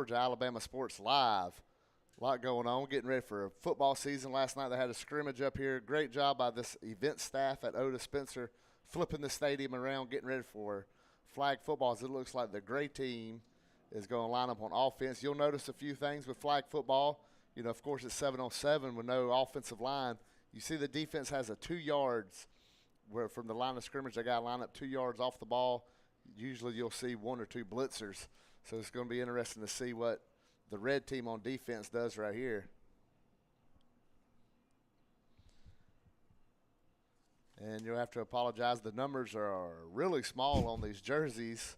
Georgia Alabama Sports Live. A lot going on. Getting ready for a football season. Last night they had a scrimmage up here. Great job by this event staff at Odis Spencer flipping the stadium around, getting ready for flag football. As it looks like the gray team is going to line up on offense. You'll notice a few things with flag football. You know, of course, it's 7-on-7 with no offensive line. You see the defense has a 2 yards where from the line of scrimmage. They got to line up 2 yards off the ball. Usually you'll see 1 or 2 blitzers. So it's going to be interesting to see what the red team on defense does right here. And you'll have to apologize. The numbers are really small on these jerseys.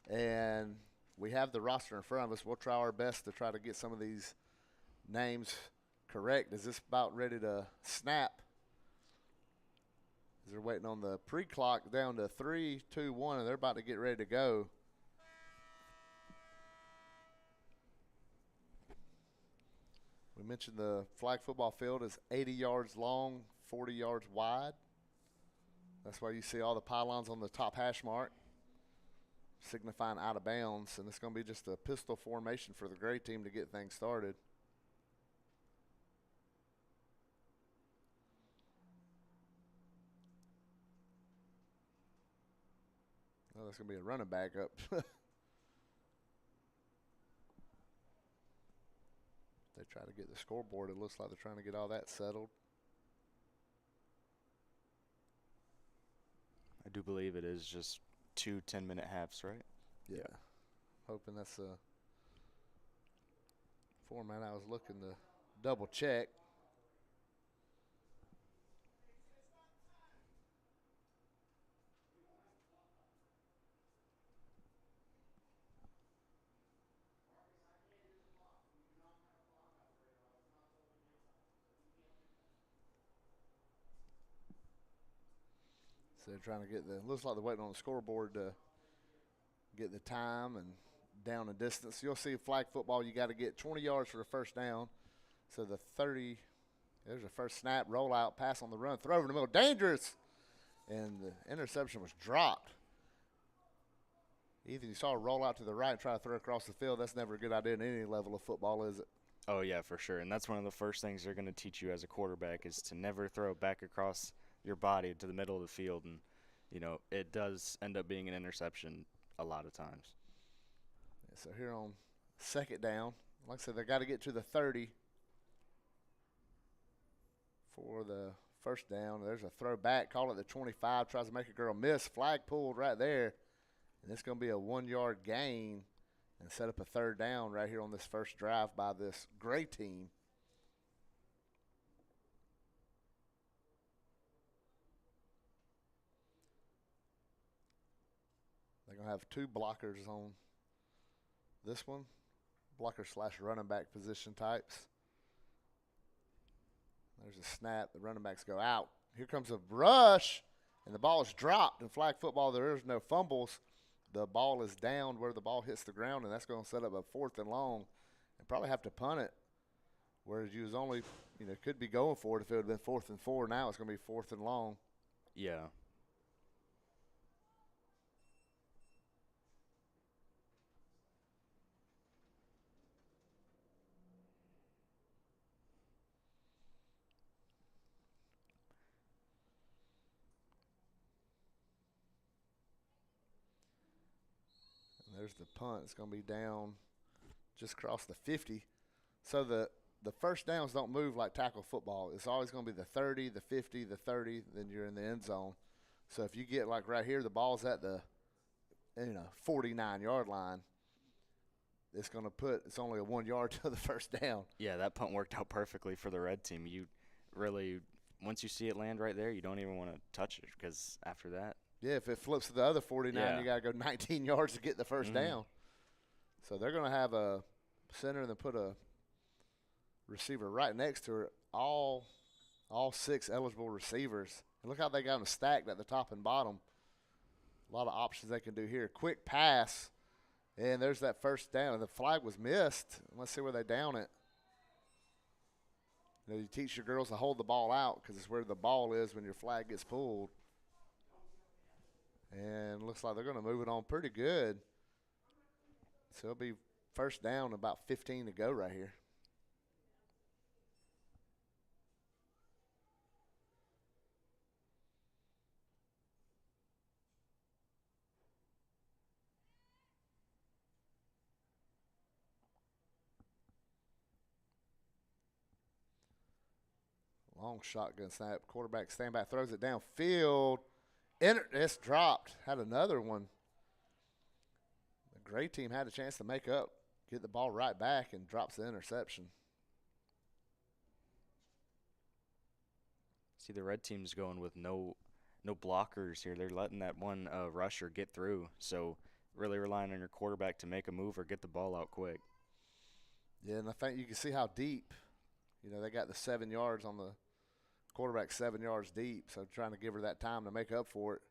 And we have the roster in front of us. We'll try our best to try to get some of these names correct. Is this about ready to snap? As they're waiting on the pre-clock down to 3, 2, 1, and they're about to get ready to go. We mentioned the flag football field is 80 yards long, 40 yards wide. That's why you see all the pylons on the top hash mark, signifying out of bounds. And it's going to be just a pistol formation for the gray team to get things started. Oh, that's going to be a running back up. They try to get the scoreboard. It looks like they're trying to get all that settled. I do believe it is just 2 10-minute halves, right? Yeah. Hoping that's a format I was looking to double check. So they're trying to get looks like they're waiting on the scoreboard to get the time and down and distance. You'll see flag football, you got to get 20 yards for a first down. So the 30, there's a first snap, rollout, pass on the run, throw over the middle, dangerous. And the interception was dropped. Ethan, you saw a rollout to the right, try to throw across the field. That's never a good idea in any level of football, is it? Oh, yeah, for sure. And that's one of the first things they're going to teach you as a quarterback is to never throw back across your body to the middle of the field. And, you know, it does end up being an interception a lot of times. Yeah, so here on second down, like I said, they got to get to the 30 for the first down. There's a throw back, call it the 25, tries to make a girl miss. Flag pulled right there. And it's going to be a 1-yard gain and set up a third down right here on this first drive by this gray team. They're going to have 2 blockers on this one, blocker / running back position types. There's a snap. The running backs go out. Here comes a rush, and the ball is dropped. In flag football, there is no fumbles. The ball is down where the ball hits the ground, and that's going to set up a 4th and long and probably have to punt it, whereas you was only, could be going for it if it would have been 4th and 4. Now it's going to be 4th and long. Yeah. There's the punt. It's going to be down just across the 50. So the first downs don't move like tackle football. It's always going to be the 30, the 50, the 30, then you're in the end zone. So if you get like right here, the ball's at the 49-yard line, it's only a 1 yard to the first down. Yeah, that punt worked out perfectly for the red team. You really, once you see it land right there, you don't even want to touch it because after that. Yeah, if it flips to the other 49, you got to go 19 yards to get the first down. So they're going to have a center and then put a receiver right next to her. All 6 eligible receivers. And look how they got them stacked at the top and bottom. A lot of options they can do here. Quick pass, and there's that first down. The flag was missed. Let's see where they down it. You teach your girls to hold the ball out because it's where the ball is when your flag gets pulled. And looks like they're going to move it on pretty good. So it'll be First down, about 15 to go right here. Long shotgun snap. Quarterback stand back, throws it downfield. It's dropped. Had another one. The gray team had a chance to make up, get the ball right back, and drops the interception. See, the red team's going with no blockers here. They're letting that one rusher get through. So really relying on your quarterback to make a move or get the ball out quick. Yeah, and I think you can see how deep. They got the 7 yards on the quarterback, 7 yards deep. So trying to give her that time to make up for it.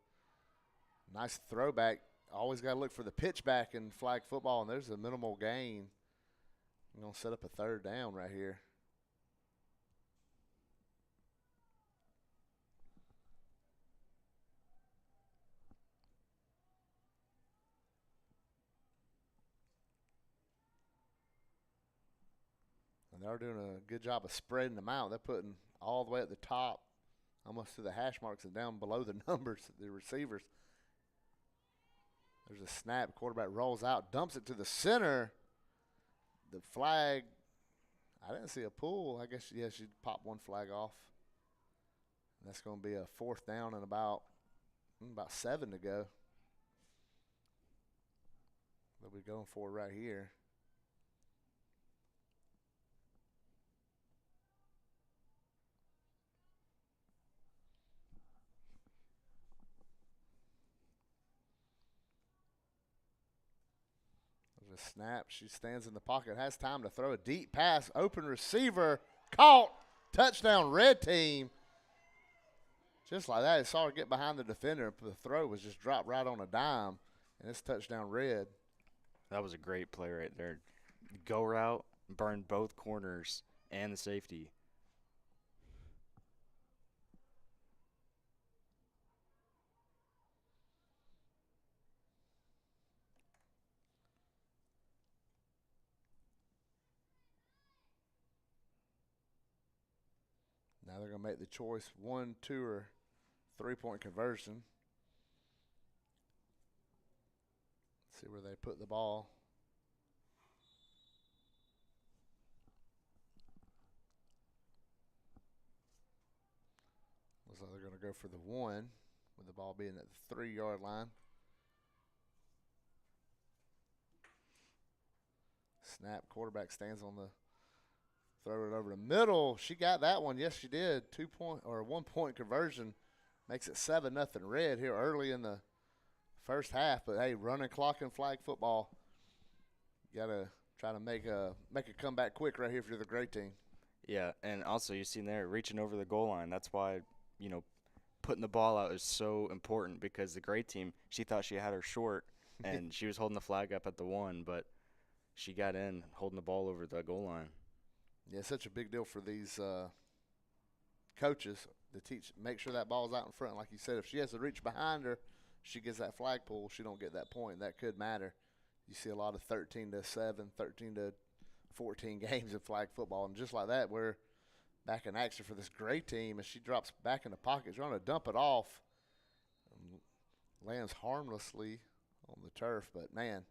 Nice throwback. Always got to look for the pitch back in flag football, and there's a minimal gain. I'm going to set up a third down right here. And they're doing a good job of spreading them out. They're putting all the way at the top, almost to the hash marks, and down below the numbers, the receivers. There's a snap. Quarterback rolls out, dumps it to the center. The flag, I didn't see a pull. I guess, yeah, she popped one flag off. And that's going to be a fourth down and about 7 to go. They'll be going for it right here. There's a snap. She stands in the pocket, has time to throw a deep pass. Open receiver, caught. Touchdown, red team. Just like that, I saw her get behind the defender. The throw was just dropped right on a dime, and it's touchdown red. That was a great play right there. Go route, burn both corners and the safety. Now they're going to make the choice, 1, 2, or 3-point conversion. See where they put the ball. Looks like they're going to go for the 1, with the ball being at the 3-yard line. Snap, quarterback stands on the, throw it over the middle. She got that one. Yes, she did. 2-point or 1-point conversion makes it 7-0 red here early in the first half. But hey, running clock in flag football, you gotta try to make a comeback quick right here if you're the great team. Yeah, and also you see there reaching over the goal line. That's why putting the ball out is so important, because the great team, she thought she had her short and she was holding the flag up at the 1, but she got in holding the ball over the goal line. Yeah, such a big deal for these coaches to make sure that ball's out in front. Like you said, if she has to reach behind her, she gets that flag pull, she don't get that point. That could matter. You see a lot of 13-7, 13-14 games in flag football, and just like that, we're back in action for this great team, and she drops back in the pocket, trying to dump it off, and lands harmlessly on the turf. But man,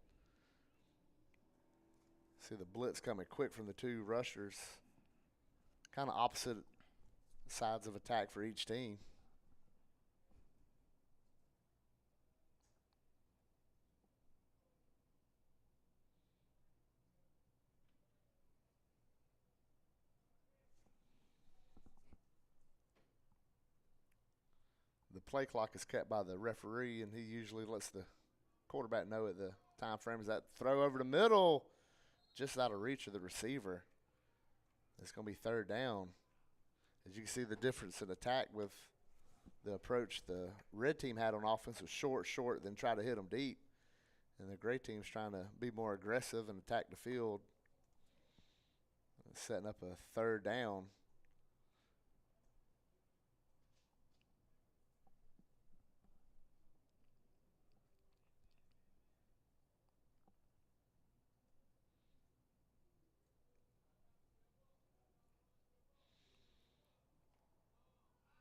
see the blitz coming quick from the two rushers. Kind of opposite sides of attack for each team. The play clock is kept by the referee, and he usually lets the quarterback know at the time frame. Is that throw over the middle, just out of reach of the receiver. It's going to be third down. As you can see, the difference in attack with the approach the red team had on offense was short, then try to hit them deep. And the gray team's trying to be more aggressive and attack the field, setting up a third down.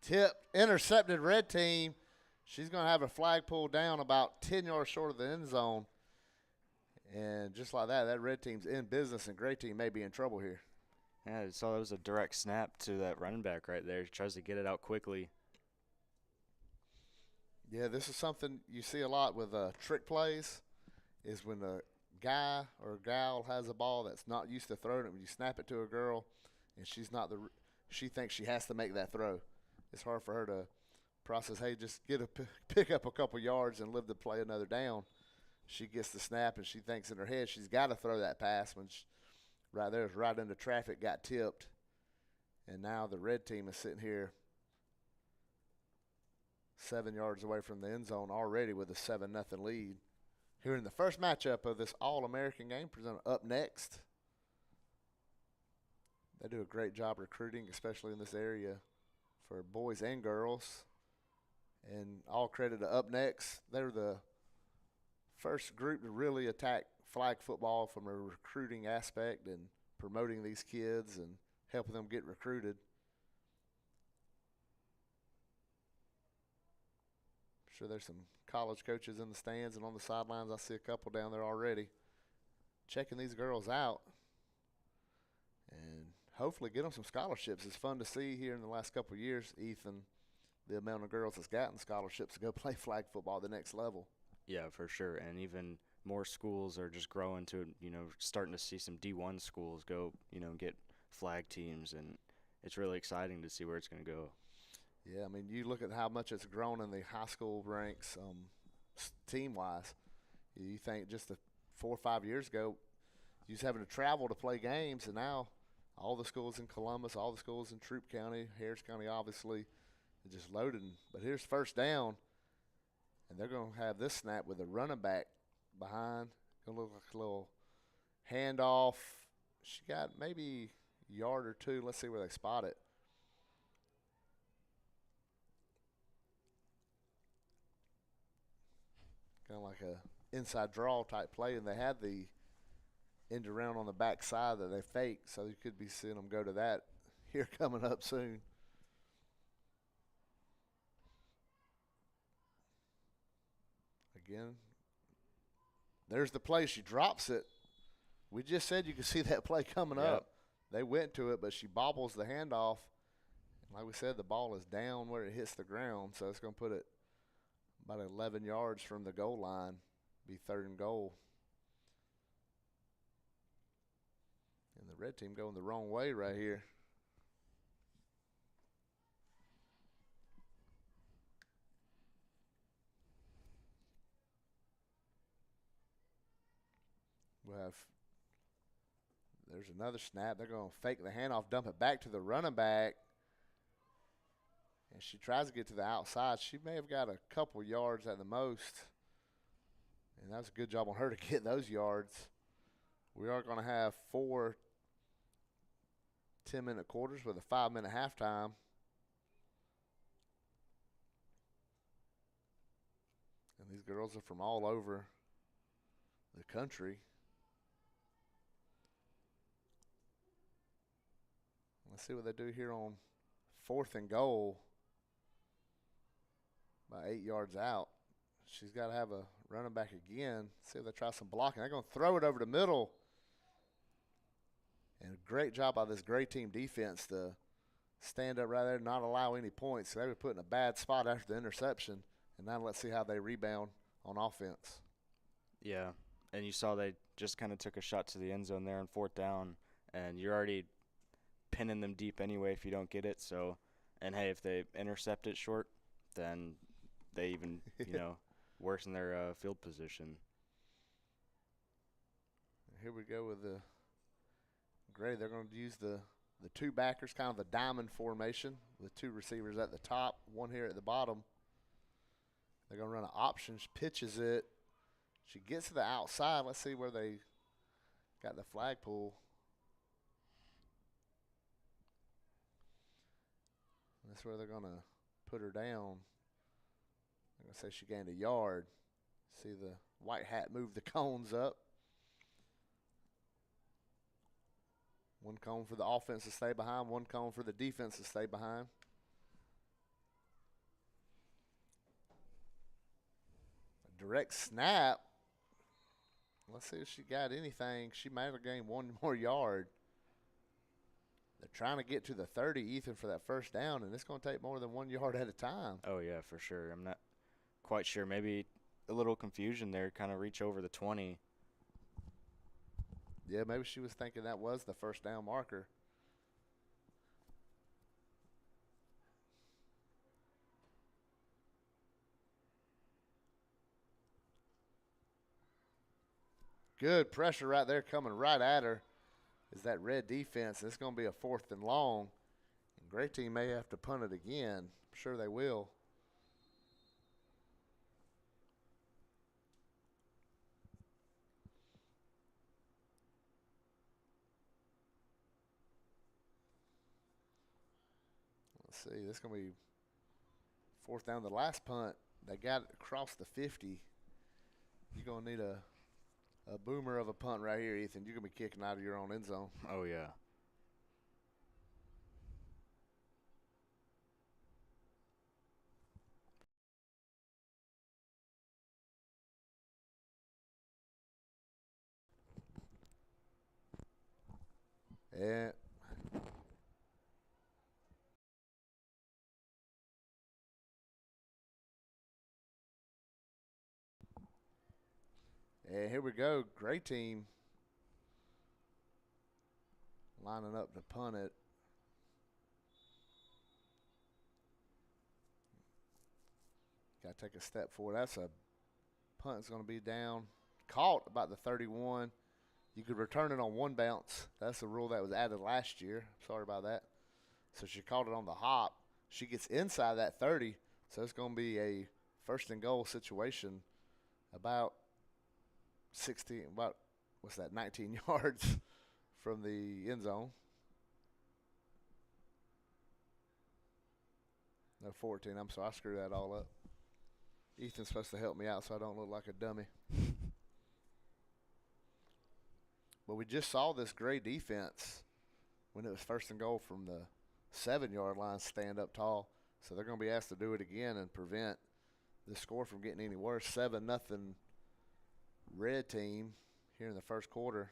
Tipped, intercepted, red team. She's going to have a flag pulled down about 10 yards short of the end zone. And just like that, that red team's in business, and gray team may be in trouble here. Yeah, I saw that was a direct snap to that running back right there. He tries to get it out quickly. Yeah, this is something you see a lot with trick plays, is when a guy or a gal has a ball that's not used to throwing it, when you snap it to a girl and she thinks she has to make that throw. It's hard for her to process, hey, just pick up a couple yards and live to play another down. She gets the snap and she thinks in her head she's got to throw that pass when right there, right into traffic, got tipped. And now the red team is sitting here 7 yards away from the end zone already with a 7-0 lead. Here in the first matchup of this All-American game, presented Up Next. They do a great job recruiting, especially in this area, for boys and girls. And all credit to Up Next. They're the first group to really attack flag football from a recruiting aspect and promoting these kids and helping them get recruited. I'm sure there's some college coaches in the stands and on the sidelines. I see a couple down there already checking these girls out and hopefully get them some scholarships. It's fun to see here in the last couple of years, Ethan, the amount of girls that's gotten scholarships to go play flag football at the next level. Yeah, for sure. And even more schools are just growing to, starting to see some D1 schools go, get flag teams. And it's really exciting to see where it's going to go. Yeah, I mean, you look at how much it's grown in the high school ranks team-wise. You think just 4 or 5 years ago, you was having to travel to play games, and now all the schools in Columbus, all the schools in Troup County, Harris County obviously, are just loaded. But here's first down, and they're going to have this snap with a running back behind. Going to look like a little handoff. She got maybe a yard or two. Let's see where they spot it. Kind of like a inside draw type play, and they had the end around on the back side that they faked, so you could be seeing them go to that here coming up soon. Again, there's the play. She drops it. We just said you could see that play coming up. They went to it, but she bobbles the handoff. Like we said, the ball is down where it hits the ground, so it's going to put it about 11 yards from the goal line, be 3rd and goal. And the red team going the wrong way right here. There's another snap. They're going to fake the handoff, dump it back to the running back. And she tries to get to the outside. She may have got a couple yards at the most. And that was a good job on her to get those yards. We are going to have 4 10-minute quarters with a 5-minute halftime. And these girls are from all over the country. Let's see what they do here on 4th and goal. About 8 yards out. She's got to have a running back again. See if they try some blocking. They're going to throw it over the middle. And a great job by this gray team defense to stand up right there and not allow any points. So they were put in a bad spot after the interception. And now let's see how they rebound on offense. Yeah, and you saw they just kind of took a shot to the end zone there on 4th down. And you're already pinning them deep anyway if you don't get it. So, and hey, if they intercept it short, then they even, worsen their field position. Here we go with the gray. They're going to use the 2 backers, kind of the diamond formation with 2 receivers at the top, 1 here at the bottom. They're going to run an option. She pitches it. She gets to the outside. Let's see where they got the flag pull. That's where they're going to put her down. I'm going to say she gained a yard. See the white hat move the cones up. 1 cone for the offense to stay behind, 1 cone for the defense to stay behind. Direct snap. Let's see if she got anything. She might have gained one more yard. They're trying to get to the 30, Ethan, for that first down, and it's going to take more than 1 yard at a time. Oh, yeah, for sure. I'm not quite sure. Maybe a little confusion there, kind of reach over the 20. Yeah, maybe she was thinking that was the first down marker. Good pressure right there coming right at her is that red defense. It's going to be a 4th and long. And Gray team may have to punt it again. I'm sure they will. Let's see. This is going to be 4th down. The last punt, they got it across the 50. You're going to need a boomer of a punt right here, Ethan. You're going to be kicking out of your own end zone. Oh, yeah. And here we go. Gray team lining up to punt it. Got to take a step forward. That's a punt. It's going to be down. Caught about the 31. You could return it on one bounce. That's a rule that was added last year. Sorry about that. So she caught it on the hop. She gets inside that 30. So it's going to be a 1st and goal situation about 19 yards from the end zone. No, 14. I'm sorry. I screwed that all up. Ethan's supposed to help me out so I don't look like a dummy. But we just saw this Gray defense when it was 1st and goal from the 7-yard line stand up tall. So they're going to be asked to do it again and prevent the score from getting any worse. 7-0 red team here in the first quarter.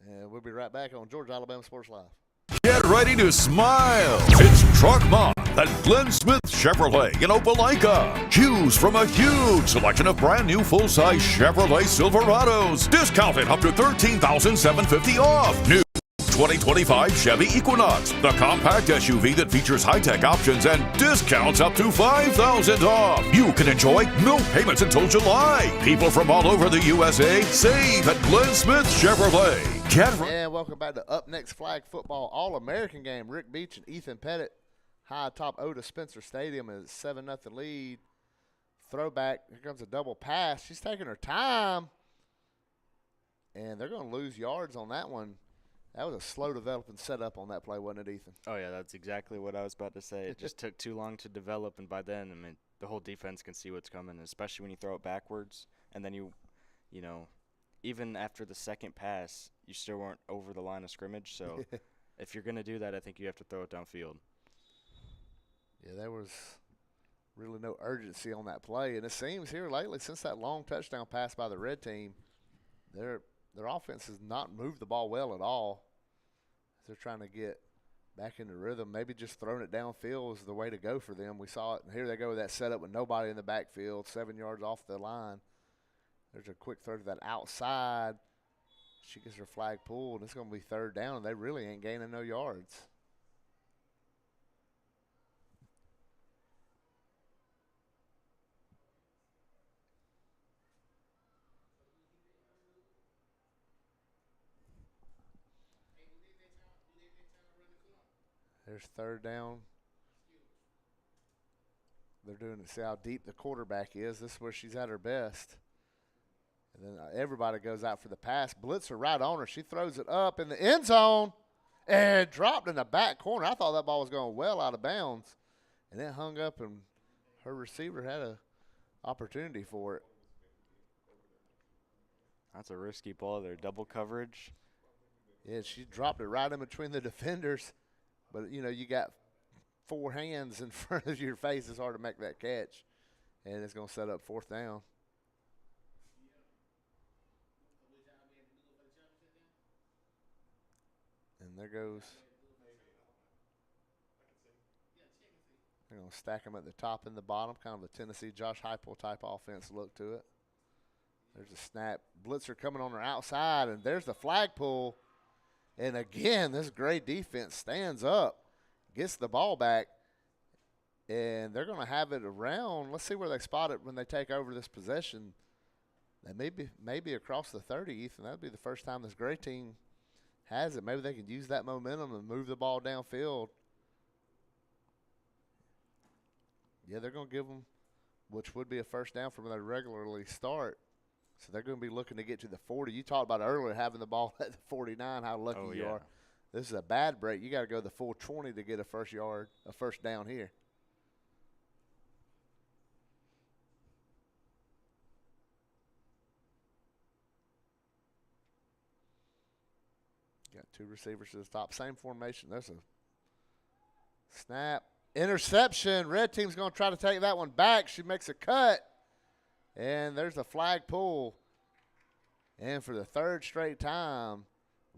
And we'll be right back on Georgia Alabama Sports Live. Get ready to smile. It's Truck Month at Glenn Smith Chevrolet in Opelika. Choose from a huge selection of brand new full-size Chevrolet Silverados. Discounted up to $13,750 off. New 2025 Chevy Equinox, the compact SUV that features high-tech options and discounts up to $5,000 off. You can enjoy no payments until July. People from all over the USA save at Glenn Smith Chevrolet. And welcome back to Up Next Flag Football All-American game. Rick Beach and Ethan Pettit high atop Odis Spencer Stadium is 7-0 lead. Throwback. Here comes a double pass. She's taking her time. And they're going to lose yards on that one. That was a slow developing setup on that play, wasn't it, Ethan? Oh, yeah, that's exactly what I was about to say. It just took too long to develop, and by then, I mean, the whole defense can see what's coming, especially when you throw it backwards. And then you know, even after the second pass, you still weren't over the line of scrimmage. So if you're going to do that, I think you have to throw it downfield. Yeah, there was really no urgency on that play. And it seems here lately, since that long touchdown pass by the red team, their offense has not moved the ball well at all. They're trying to get back into rhythm. Maybe just throwing it downfield is the way to go for them. We saw it. And here they go with that setup with nobody in the backfield, 7 yards off the line. There's a quick throw to that outside. She gets her flag pulled, and it's going to be 3rd down, and they really ain't gaining no yards. There's 3rd down. They're doing it. See how deep the quarterback is. This is where she's at her best. And then everybody goes out for the pass. Blitzer right on her. She throws it up in the end zone and dropped in the back corner. I thought that ball was going well out of bounds. And it hung up, and her receiver had an opportunity for it. That's a risky ball there. Double coverage. Yeah, she dropped it right in between the defenders. But, you know, you got 4 hands in front of your face. It's hard to make that catch. And it's going to set up 4th down. And there goes. They're going to stack them at the top and the bottom, kind of a Tennessee Josh Heupel type offense look to it. There's a snap. Blitzer coming on their outside, and there's the flag pull. And again, this great defense stands up, gets the ball back, and they're going to have it around. Let's see where they spot it when they take over this possession. They maybe across the 30, Ethan. That would be the first time this great team has it. Maybe they can use that momentum and move the ball downfield. Yeah, they're going to give them, which would be a first down from where they regularly start. So they're going to be looking to get to the 40. You talked about earlier having the ball at the 49, how lucky you are. This is a bad break. You got to go the full 20 to get a first down here. Got 2 receivers to the top. Same formation. There's a snap. Interception. Red team's going to try to take that one back. She makes a cut. And there's a flag pull. And for the 3rd straight time,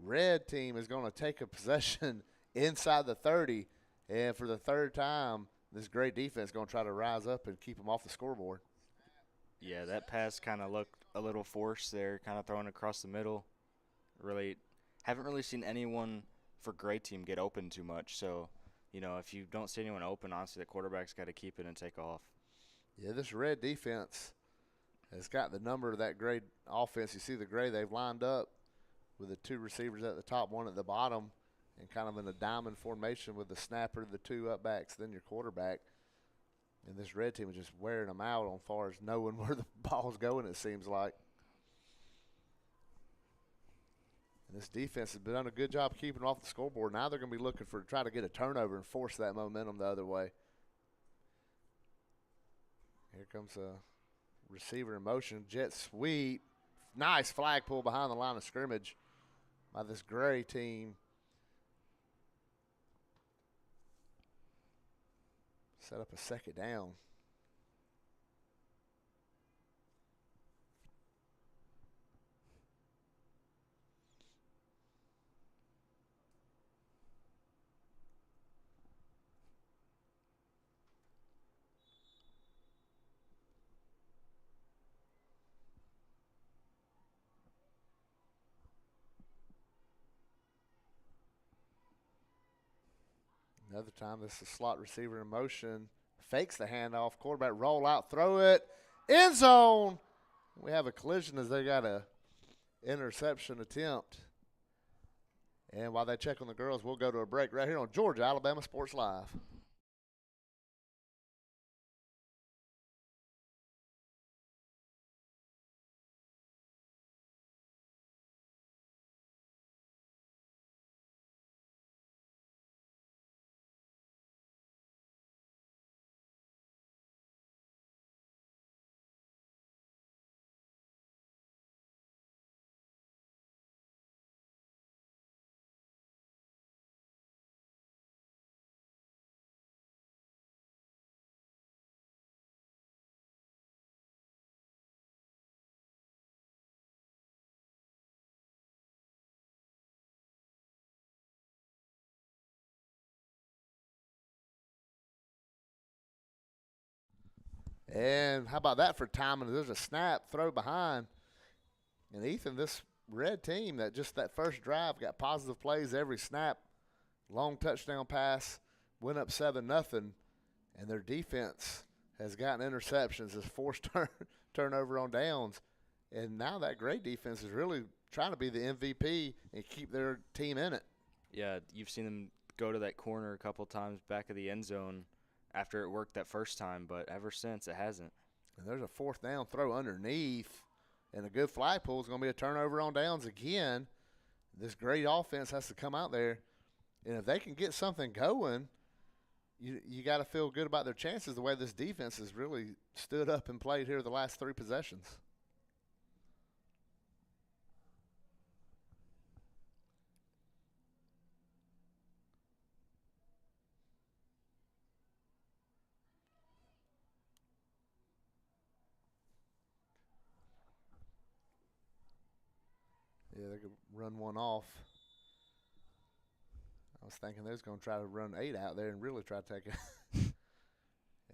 red team is going to take a possession inside the 30. And for the 3rd time, this great defense is going to try to rise up and keep them off the scoreboard. Yeah, that pass kind of looked a little forced there, kind of thrown across the middle. Really, haven't really seen anyone for gray team get open too much. So, you know, if you don't see anyone open, honestly, the quarterback's got to keep it and take off. Yeah, this red defense has got the number of that gray offense. You see the gray, they've lined up with the 2 receivers at the top, 1 at the bottom, and kind of in a diamond formation with the snapper, the 2 up backs, then your quarterback. And this red team is just wearing them out on far as knowing where the ball's going, it seems like. And this defense has done a good job keeping off the scoreboard. Now they're going to be looking for try to get a turnover and force that momentum the other way. Here comes a receiver in motion, jet sweep. Nice flag pull behind the line of scrimmage by this gray team. Set up a 2nd down. Another time, this is a slot receiver in motion. Fakes the handoff. Quarterback roll out, throw it. End zone. We have a collision as they got a interception attempt. And while they check on the girls, we'll go to a break right here on Georgia Alabama Sports Live. And how about that for timing? There's a snap, throw behind. And Ethan, this red team that just that first drive got positive plays every snap. Long touchdown pass, went up 7-0. And their defense has gotten interceptions, has forced turnover on downs. And now that great defense is really trying to be the MVP and keep their team in it. Yeah, you've seen them go to that corner a couple times back of the end zone after it worked that first time, but ever since it hasn't. And there's a 4th down throw underneath, and a good flag pull is going to be a turnover on downs again. This great offense has to come out there, and if they can get something going, you got to feel good about their chances the way this defense has really stood up and played here the last 3 possessions. Yeah, they could run one off. I was thinking they was going to try to run 8 out there and really try to take it.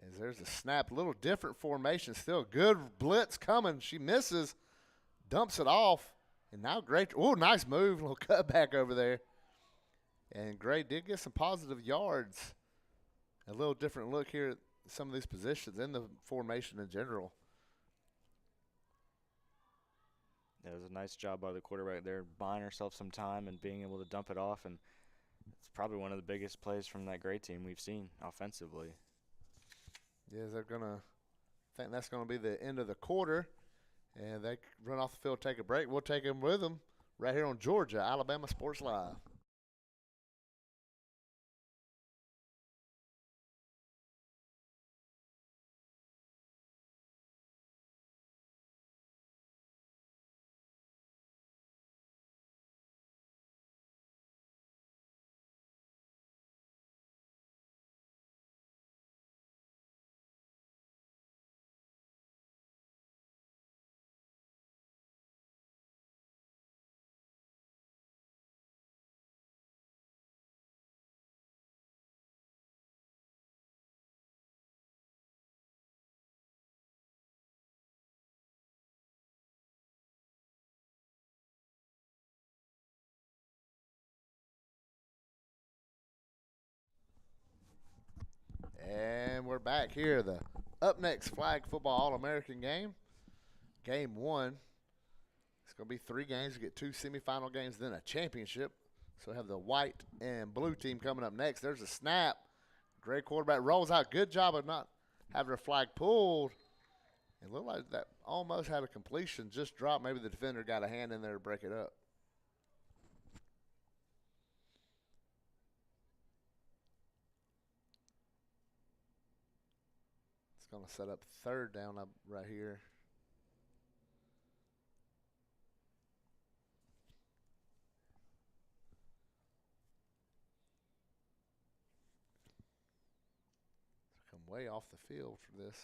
As there's a snap, a little different formation. Still good blitz coming. She misses, dumps it off, and now great. Oh, nice move, little cutback over there. And Gray did get some positive yards. A little different look here at some of these positions in the formation in general. Yeah, it was a nice job by the quarterback there, buying herself some time and being able to dump it off. And it's probably one of the biggest plays from that Gray team we've seen offensively. Yeah, they're going to think that's going to be the end of the quarter. And they run off the field, take a break. We'll take them with them right here on Georgia, Alabama Sports Live. And we're back here. The UpNext Flag Football All-American game. Game 1. It's going to be 3 games. We get 2 semifinal games, then a championship. So we have the white and blue team coming up next. There's a snap. Great quarterback rolls out. Good job of not having her flag pulled. It looked like that almost had a completion. Just dropped. Maybe the defender got a hand in there to break it up. It's going to set up 3rd down up right here. Come way off the field for this.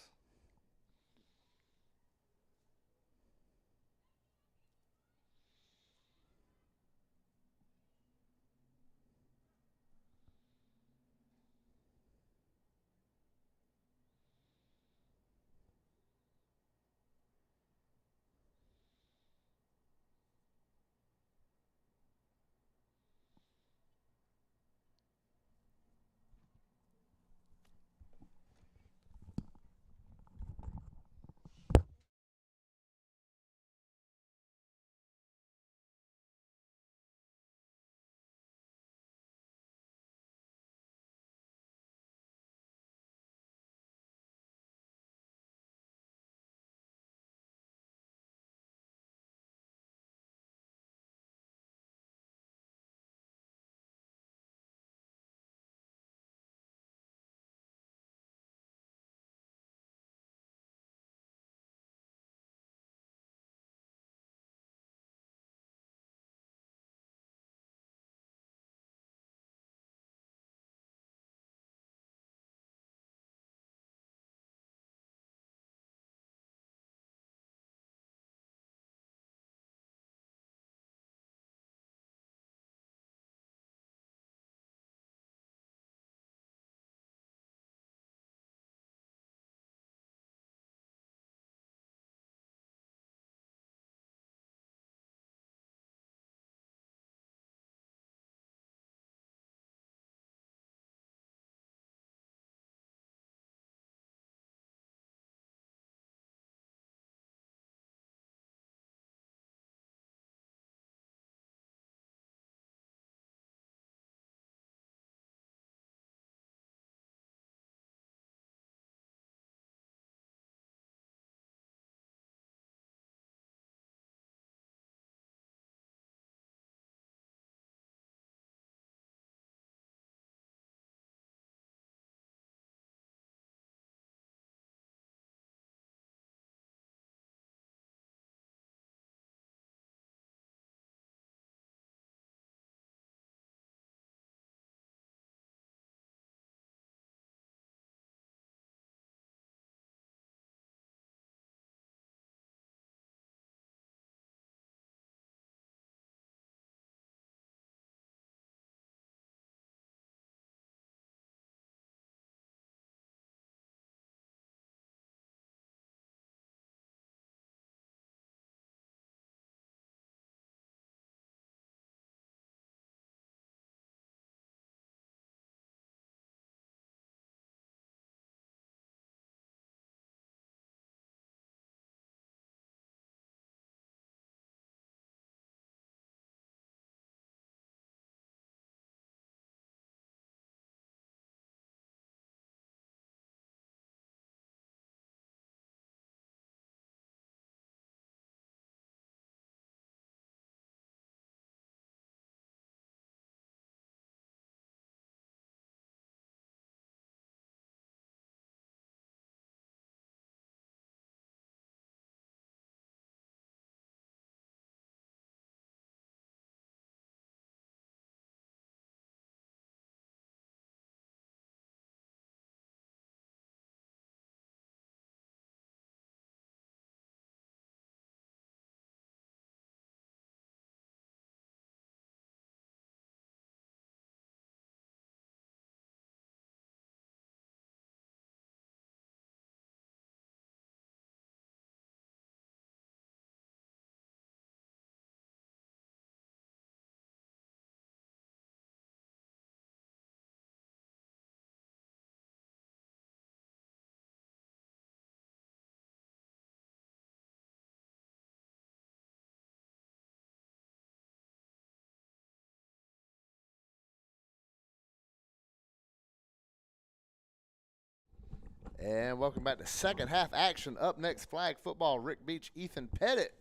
And welcome back to second half action. Up next, flag football. Rick Beach, Ethan Pettit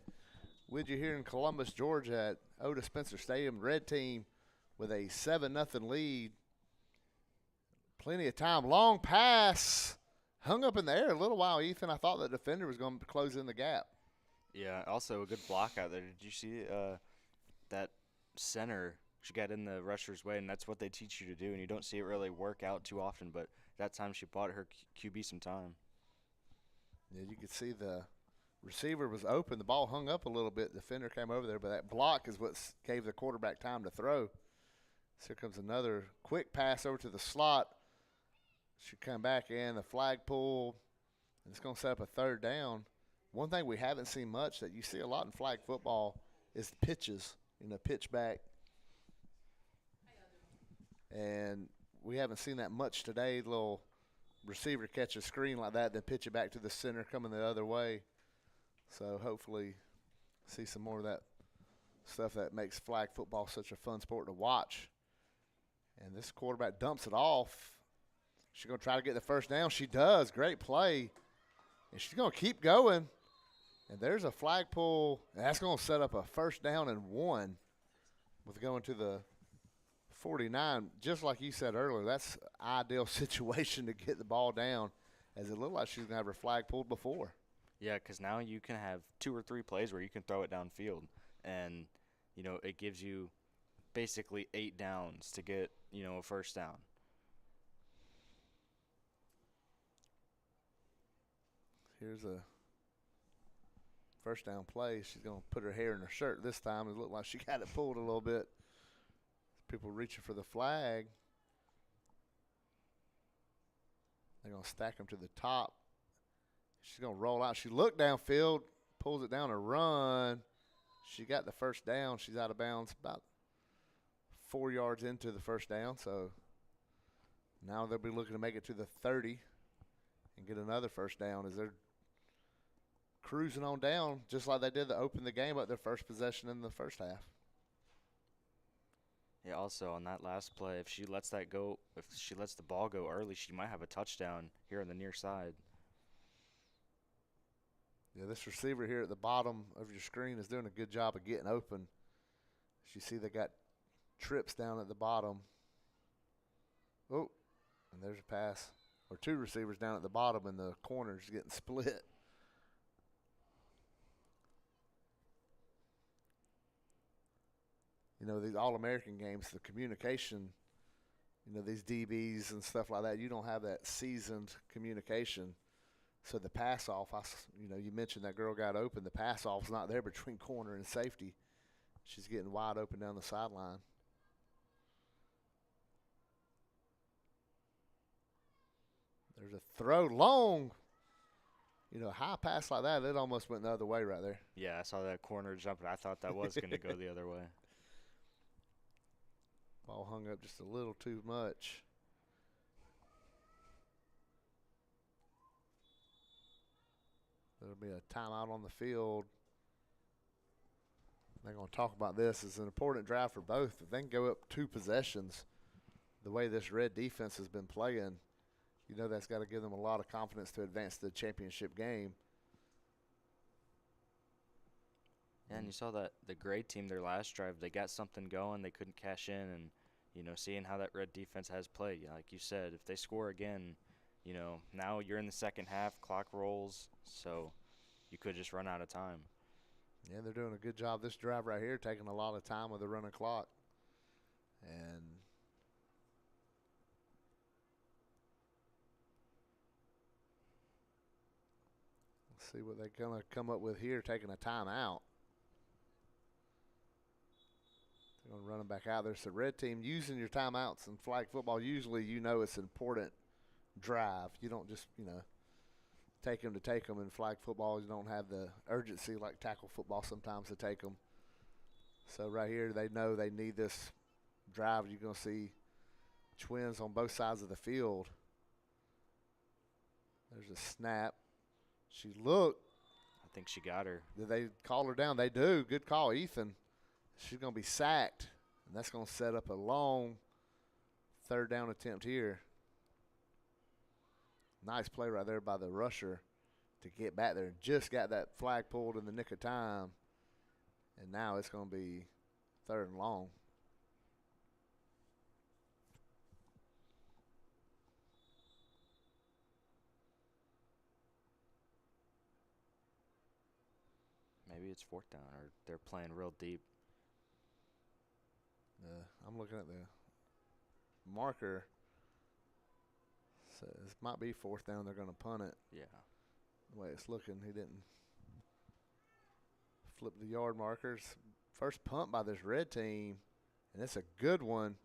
with you here in Columbus, Georgia at Odis Spencer Stadium. Red team with a 7-0 lead. Plenty of time. Long pass. Hung up in the air a little while, Ethan. I thought the defender was going to close in the gap. Yeah, also a good block out there. Did you see that center? She got in the rusher's way, and that's what they teach you to do, and you don't see it really work out too often, but that time she bought her QB some time. Yeah, you could see the receiver was open. The ball hung up a little bit. The defender came over there, but that block is what gave the quarterback time to throw. So here comes another quick pass over to the slot. Should come back in, the flag pull, and it's going to set up a third down. One thing we haven't seen much that you see a lot in flag football is the pitches, pitch back. And we haven't seen that much today. Little receiver catch a screen like that, then pitch it back to the center coming the other way. So hopefully see some more of that stuff that makes flag football such a fun sport to watch. And this quarterback dumps it off. She's going to try to get the first down. She does. Great play. And she's going to keep going. And there's a flag pull. And that's going to set up a first down and 1 with going to the 49. Just like you said earlier, that's an ideal situation to get the ball down, as it looked like she was going to have her flag pulled before. Yeah, because now you can have 2 or 3 plays where you can throw it downfield. And, it gives you basically 8 downs to get, a first down. Here's a first down play. She's going to put her hair in her shirt this time. It looked like she got it pulled a little bit. People reaching for the flag. They're going to stack them to the top. She's going to roll out. She looked downfield, pulls it down a run. She got the first down. She's out of bounds about 4 yards into the first down. So now they'll be looking to make it to the 30 and get another first down as they're cruising on down, just like they did to open the game up their first possession in the first half. Yeah, also on that last play, if she lets that go, if she lets the ball go early, she might have a touchdown here on the near side. Yeah, this receiver here at the bottom of your screen is doing a good job of getting open. As you see, they got trips down at the bottom. Oh, and there's a pass. Or 2 receivers down at the bottom, and the corners getting split. These All-American games, the communication, these DBs and stuff like that, you don't have that seasoned communication. So the pass-off, you mentioned that girl got open. The pass-off's not there between corner and safety. She's getting wide open down the sideline. There's a throw long. High pass like that, it almost went the other way right there. Yeah, I saw that corner jumping. I thought that was going to go the other way. Ball hung up just a little too much. There'll be a timeout on the field. They're going to talk about this. It's an important drive for both. If they can go up 2 possessions, the way this red defense has been playing, that's got to give them a lot of confidence to advance to the championship game. Yeah, and you saw that the gray team, their last drive, they got something going. They couldn't cash in, and, seeing how that red defense has played. Like you said, if they score again, now you're in the second half, clock rolls, so you could just run out of time. Yeah, they're doing a good job this drive right here, taking a lot of time with the running clock. And let's see what they're going to come up with here, taking a timeout. They're going to run them back out there. So red team using your timeouts in flag football, usually it's an important drive. You don't just, take them to take them. In flag football, you don't have the urgency like tackle football sometimes to take them. So right here, they know they need this drive. You're going to see twins on both sides of the field. There's a snap. She looked. I think she got her. Did they call her down? They do. Good call, Ethan. She's going to be sacked, and that's going to set up a long third down attempt here. Nice play right there by the rusher to get back there. Just got that flag pulled in the nick of time. And now it's going to be 3rd and long. Maybe it's 4th down, or they're playing real deep. I'm looking at the marker. Says it might be 4th down. They're going to punt it. Yeah. The way it's looking, he didn't flip the yard markers. First punt by this red team, and it's a good one.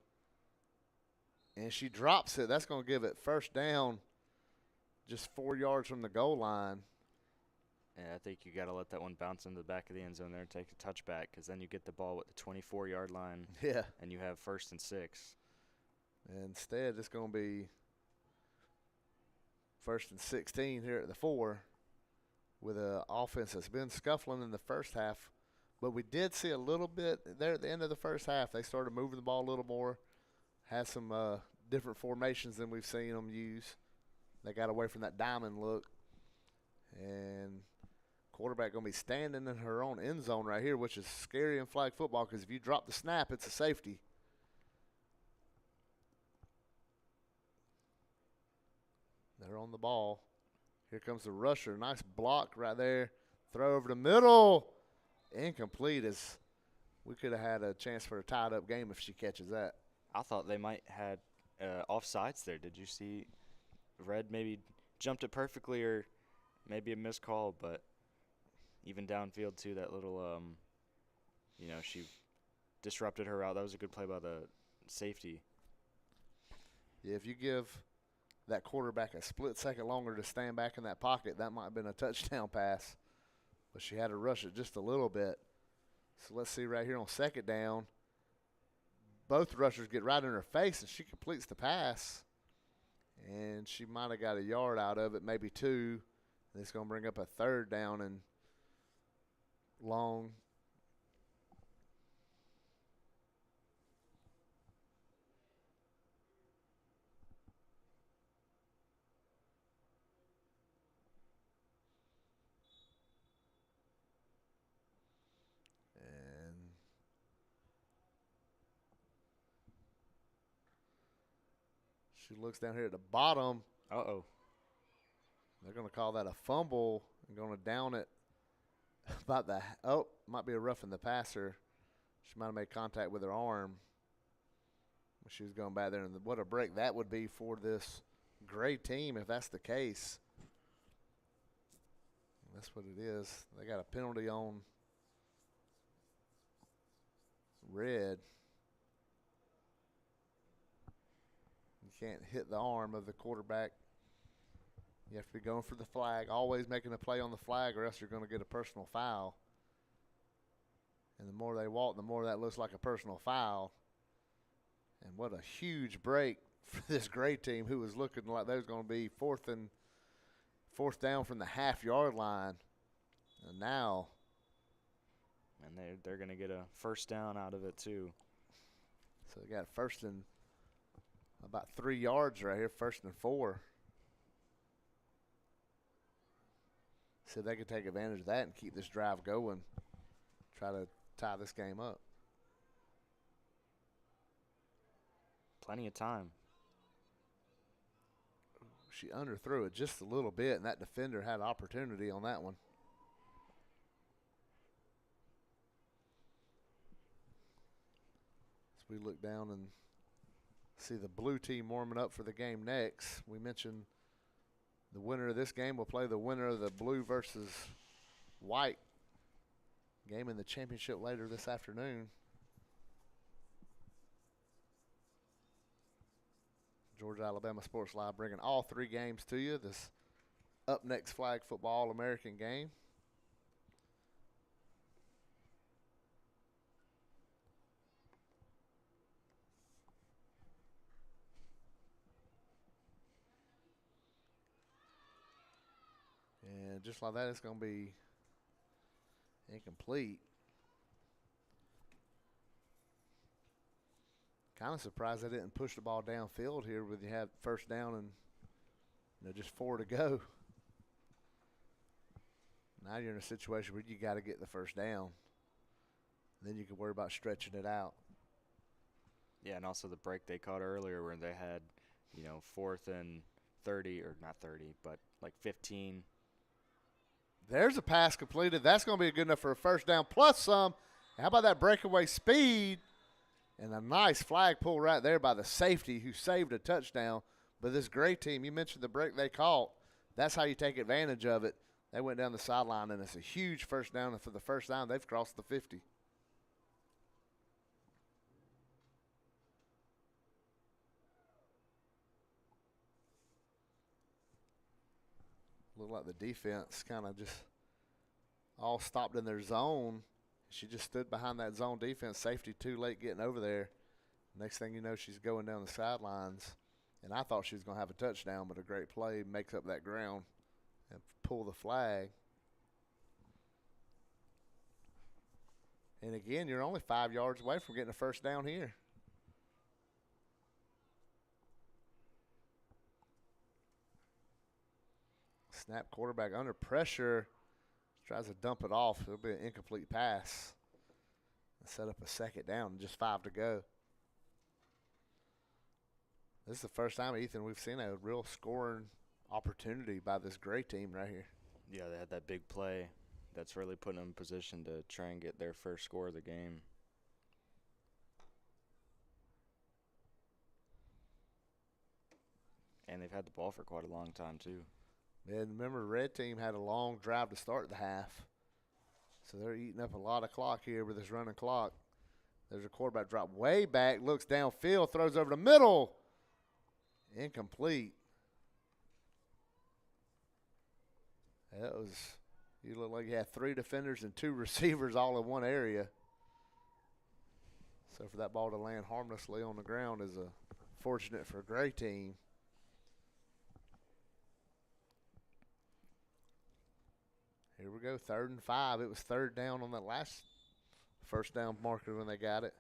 And she drops it. That's going to give it 1st down, just 4 yards from the goal line. And I think you got to let that one bounce into the back of the end zone there and take a touchback, because then you get the ball at the 24-yard line. Yeah. And you have 1st and 6. And instead, it's going to be 1st and 16 here at the 4 with an offense that's been scuffling in the first half. But we did see a little bit there at the end of the first half. They started moving the ball a little more, had some different formations than we've seen them use. They got away from that diamond look. And quarterback going to be standing in her own end zone right here, which is scary in flag football because if you drop the snap, it's a safety. They're on the ball. Here comes the rusher. Nice block right there. Throw over the middle. Incomplete. As we could have had a chance for a tied-up game if she catches that. I thought they might had offsides there. Did you see Red maybe jumped it perfectly, or maybe a missed call, but even downfield too, that little, she disrupted her route. That was a good play by the safety. Yeah, if you give that quarterback a split second longer to stand back in that pocket, that might have been a touchdown pass. But she had to rush it just a little bit. So let's see right here on 2nd down. Both rushers get right in her face, and she completes the pass. And she might have got a yard out of it, maybe 2. And it's going to bring up a 3rd down and long. She looks down here at the bottom. Uh-oh. They're going to call that a fumble and going to down it about the – might be a roughing the passer. She might have made contact with her arm when she was going back there. And what a break that would be for this great team if that's the case. That's what it is. They got a penalty on Red. You can't hit the arm of the quarterback. You have to be going for the flag, always making a play on the flag, or else you're going to get a personal foul. And the more they walk, the more that looks like a personal foul. And what a huge break for this great team who was looking like they was going to be fourth down from the half-yard line. And now. And they're going to get a 1st down out of it too. So they got 1st and about 3 yards right here, 1st and 4. So they could take advantage of that and keep this drive going, try to tie this game up. Plenty of time. She underthrew it just a little bit, and that defender had opportunity on that one. As we look down and see the blue team warming up for the game next. We mentioned the winner of this game will play the winner of the blue versus white game in the championship later this afternoon. Georgia Alabama Sports Live bringing all 3 games to you. This UpNext Flag Football All-American game. And just like that, it's going to be incomplete. Kind of surprised they didn't push the ball downfield here when you have 1st down and Just 4 to go. Now you're in a situation where you got to get the first down. Then you can worry about stretching it out. Yeah, and also the break they caught earlier where they had, 4th and 30, or not 30, but like 15. There's a pass completed. That's going to be good enough for a first down plus some. How about that breakaway speed? And a nice flag pull right there by the safety who saved a touchdown. But this great team, you mentioned the break they caught. That's how you take advantage of it. They went down the sideline, and it's a huge first down. And for the first time, they've crossed the 50. Looked like the defense kind of just all stopped in their zone. She just stood behind that zone defense. Safety too late getting over there. Next thing you know, she's going down the sidelines. And I thought she was going to have a touchdown, but a great play makes up that ground and pull the flag. And again, you're only 5 yards away from getting a first down here. Snap, quarterback under pressure. Tries to dump it off. It'll be an incomplete pass. Set up a second down, just 5 to go. This is the first time, Ethan, we've seen a real scoring opportunity by this great team right here. Yeah, they had that big play that's really putting them in position to try and get their first score of the game. And they've had the ball for quite a long time, too. And remember, red team had a long drive to start the half. So they're eating up a lot of clock here with this running clock. There's a quarterback drop way back, looks downfield, throws over the middle. Incomplete. That was, you look like you had 3 defenders and 2 receivers all in one area. So for that ball to land harmlessly on the ground is fortunate for a great team. Here we go, 3rd and 5. It was 3rd down on that last first down marker when they got it.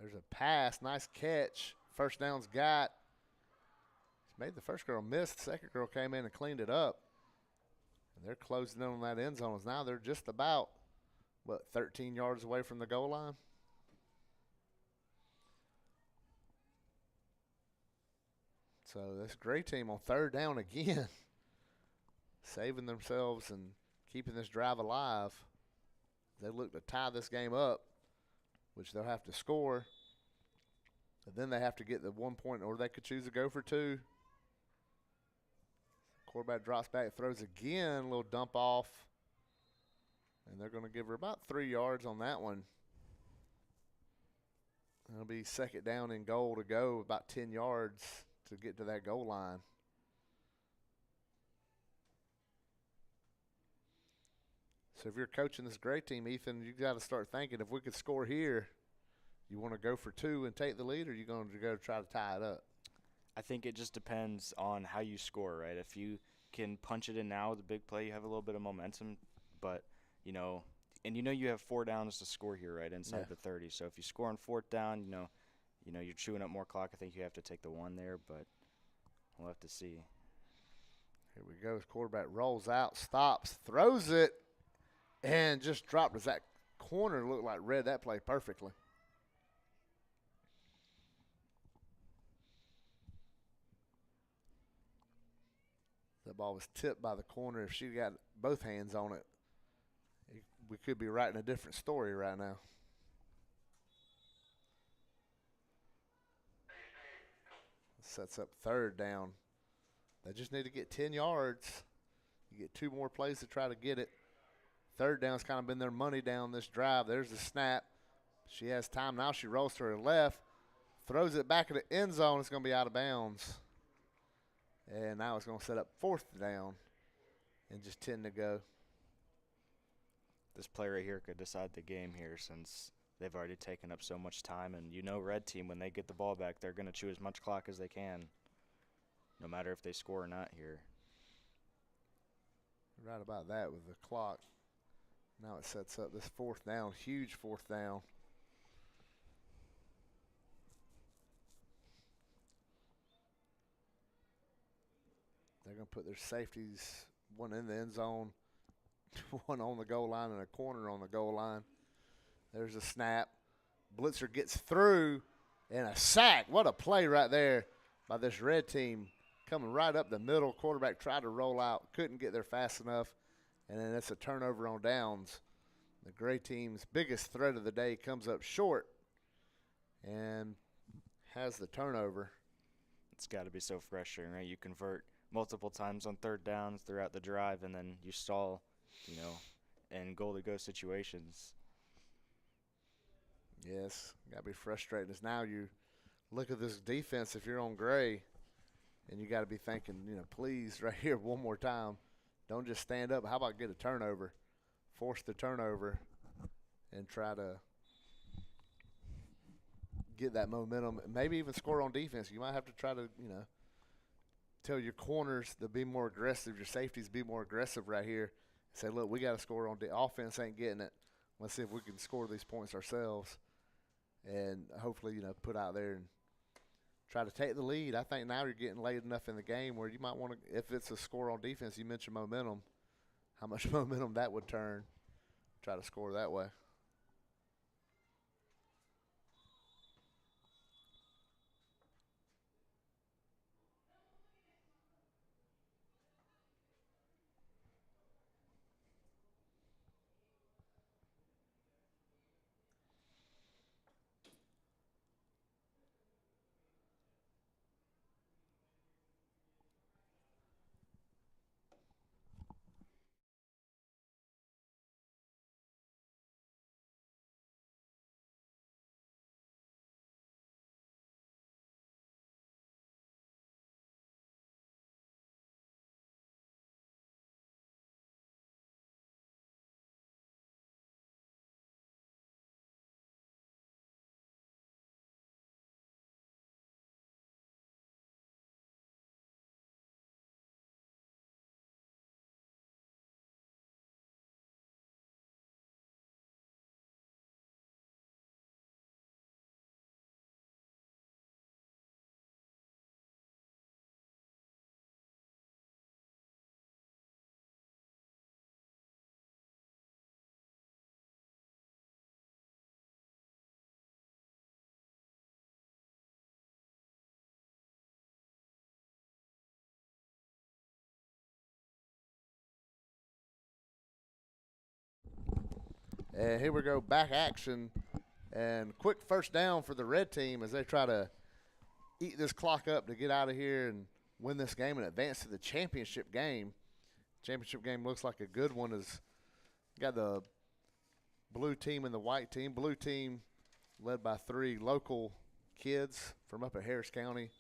There's a pass, nice catch. First down's got. Made the first girl miss. The second girl came in and cleaned it up. And they're closing in on that end zone. Now they're just about, 13 yards away from the goal line? So this great team on 3rd down again. Saving themselves and keeping this drive alive. They look to tie this game up, which they'll have to score. And then they have to get the 1 point, or they could choose to go for 2. Quarterback drops back, throws again, a little dump off. And they're going to give her about 3 yards on that one. It'll be 2nd down and goal to go, about 10 yards to get to that goal line. So if you're coaching this great team, Ethan, you got to start thinking, if we could score here, you want to go for 2 and take the lead, or you going to go try to tie it up? I think it just depends on how you score, right? If you can punch it in now with a big play, you have a little bit of momentum, but you have 4 downs to score here, right, inside the 30. So if you score on 4th down, you're chewing up more clock. I think you have to take the 1 there, but we'll have to see. Here we go. His quarterback rolls out, stops, throws it, and just dropped. Does that corner look like read that play perfectly? That ball was tipped by the corner. If she got both hands on it, we could be writing a different story right now. Sets up 3rd down. They just need to get 10 yards. You get 2 more plays to try to get it. 3rd down's kind of been their money down this drive. There's the snap. She has time now. She rolls to her left, throws it back in the end zone. It's going to be out of bounds. And now it's going to set up 4th down and just 10 to go. This play right here could decide the game here since they've already taken up so much time. And red team, when they get the ball back, they're going to chew as much clock as they can, no matter if they score or not here. Right about that with the clock. Now it sets up this fourth down, huge fourth down. They're going to put their safeties, one in the end zone, one on the goal line, and a corner on the goal line. There's a snap. Blitzer gets through, and a sack. What a play right there by this red team. Coming right up the middle. Quarterback tried to roll out, couldn't get there fast enough, and then it's a turnover on downs. The gray team's biggest threat of the day comes up short and has the turnover. It's got to be so frustrating, right? You convert multiple times on third downs throughout the drive, and then you stall, in goal-to-go situations. Yes, got to be frustrating. As now you look at this defense, if you're on gray, and you got to be thinking, please, right here, one more time. Don't just stand up. How about get a turnover? Force the turnover and try to get that momentum. Maybe even score on defense. You might have to try to, tell your corners to be more aggressive, your safeties be more aggressive right here. Say, look, we got to score on offense ain't getting it. Let's see if we can score these points ourselves and hopefully, put out there and try to take the lead. I think now you're getting late enough in the game where you might want to, if it's a score on defense, you mentioned momentum, how much momentum that would turn. Try to score that way. And here we go, back action, and quick first down for the red team as they try to eat this clock up to get out of here and win this game and advance to the championship game. Championship game looks like a good one. As got the blue team and the white team. Blue team led by 3 local kids from up at Harris County,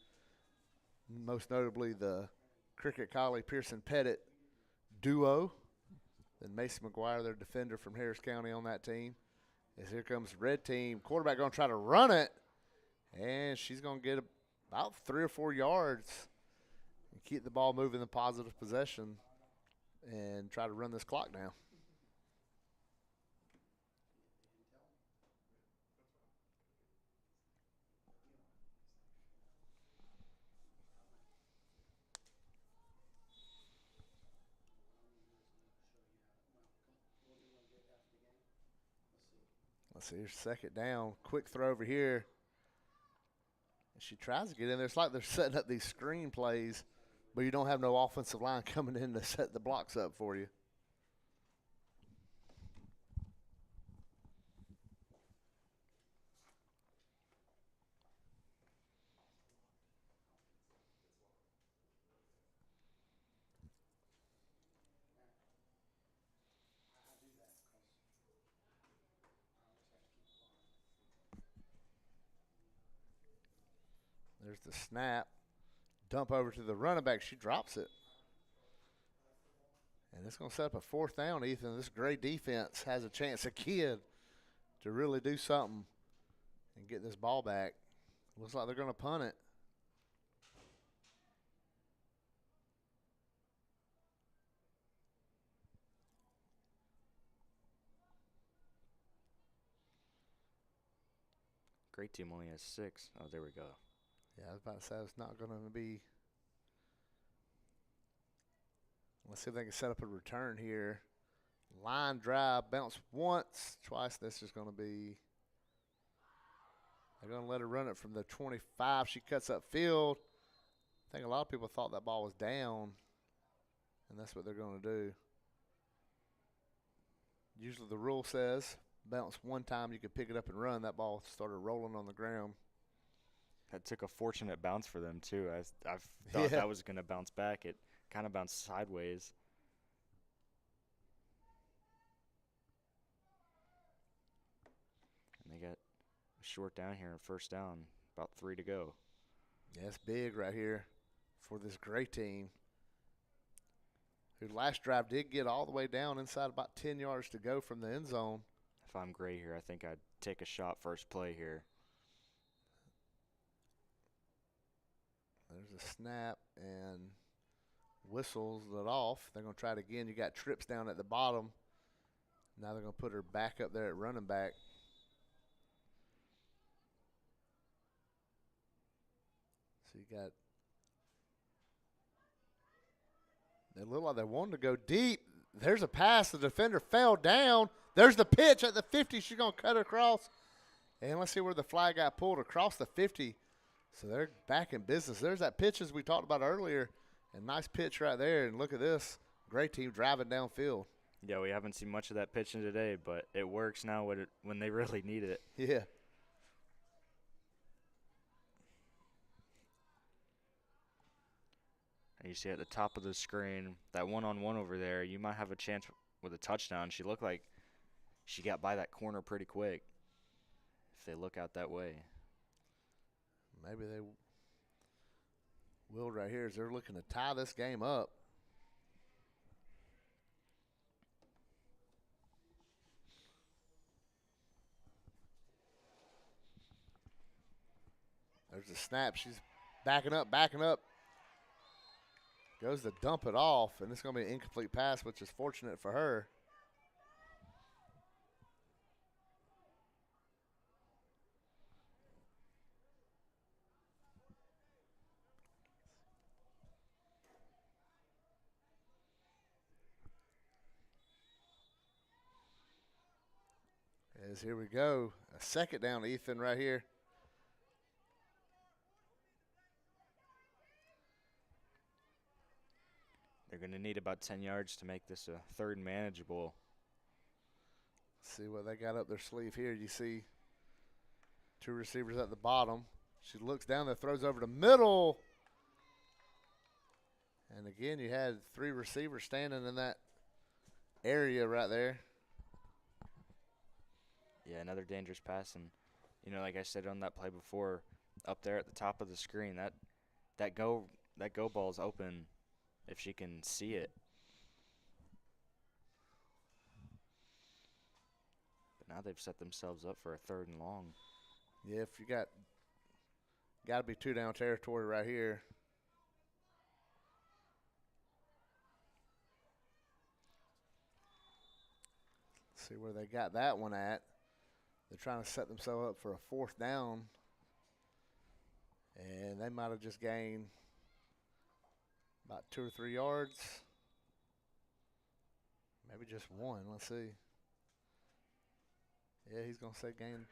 most notably the Cricket Collie Pearson Pettit duo. Then Mason McGuire, their defender from Harris County on that team. As here comes red team. Quarterback going to try to run it. And she's going to get about 3 or 4 yards and keep the ball moving in positive possession and try to run this clock down. Let's see, here's second down. Quick throw over here. She tries to get in there. It's like they're setting up these screen plays, but you don't have no offensive line coming in to set the blocks up for you. There's the snap. Dump over to the running back. She drops it. And it's going to set up a fourth down, Ethan. This great defense has a chance, a kid, to really do something and get this ball back. Looks like they're going to punt it. Great team only has 6. Oh, there we go. Yeah, I was about to say it's not going to be. Let's see if they can set up a return here. Line drive, bounce once, twice. This is going to be. They're going to let her run it from the 25. She cuts up field. I think a lot of people thought that ball was down, and that's what they're going to do. Usually the rule says bounce one time, you could pick it up and run. That ball started rolling on the ground. That took a fortunate bounce for them, too. I thought that was going to bounce back. It kind of bounced sideways. And they got a short down here and first down. About 3 to go. Yeah, it's big right here for this great team, who last drive did get all the way down inside about 10 yards to go from the end zone. If I'm Gray here, I think I'd take a shot first play here. There's a snap and whistles it off. They're going to try it again. You got trips down at the bottom. Now they're going to put her back up there at running back. So you got. They look like they wanted to go deep. There's a pass. The defender fell down. There's the pitch at the 50. She's going to cut across. And let's see where the flag got pulled across the 50. So they're back in business. There's that pitch as we talked about earlier. A nice pitch right there. And look at this. Great team driving downfield. Yeah, we haven't seen much of that pitching today, but it works now when they really need it. Yeah. And you see at the top of the screen, that one-on-one over there, you might have a chance with a touchdown. She looked like she got by that corner pretty quick if they look out that way. Maybe they will right here as they're looking to tie this game up. There's a snap. She's backing up. Goes to dump it off, and it's going to be an incomplete pass, which is fortunate for her. As here we go. A second down, Ethan, right here. They're going to need about 10 yards to make this a third and manageable. See what they got up their sleeve here. You see 2 receivers at the bottom. She looks down there, throws over the middle. And again, you had 3 receivers standing in that area right there. Yeah, another dangerous pass. And, like I said on that play before, up there at the top of the screen, that go ball is open if she can see it. But now they've set themselves up for a 3rd and long. Yeah, if you got to be 2 down territory right here. See where they got that one at. They're trying to set themselves up for a 4th down. And they might have just gained about 2 or 3 yards. Maybe just 1. Let's see. Yeah, he's going to say gain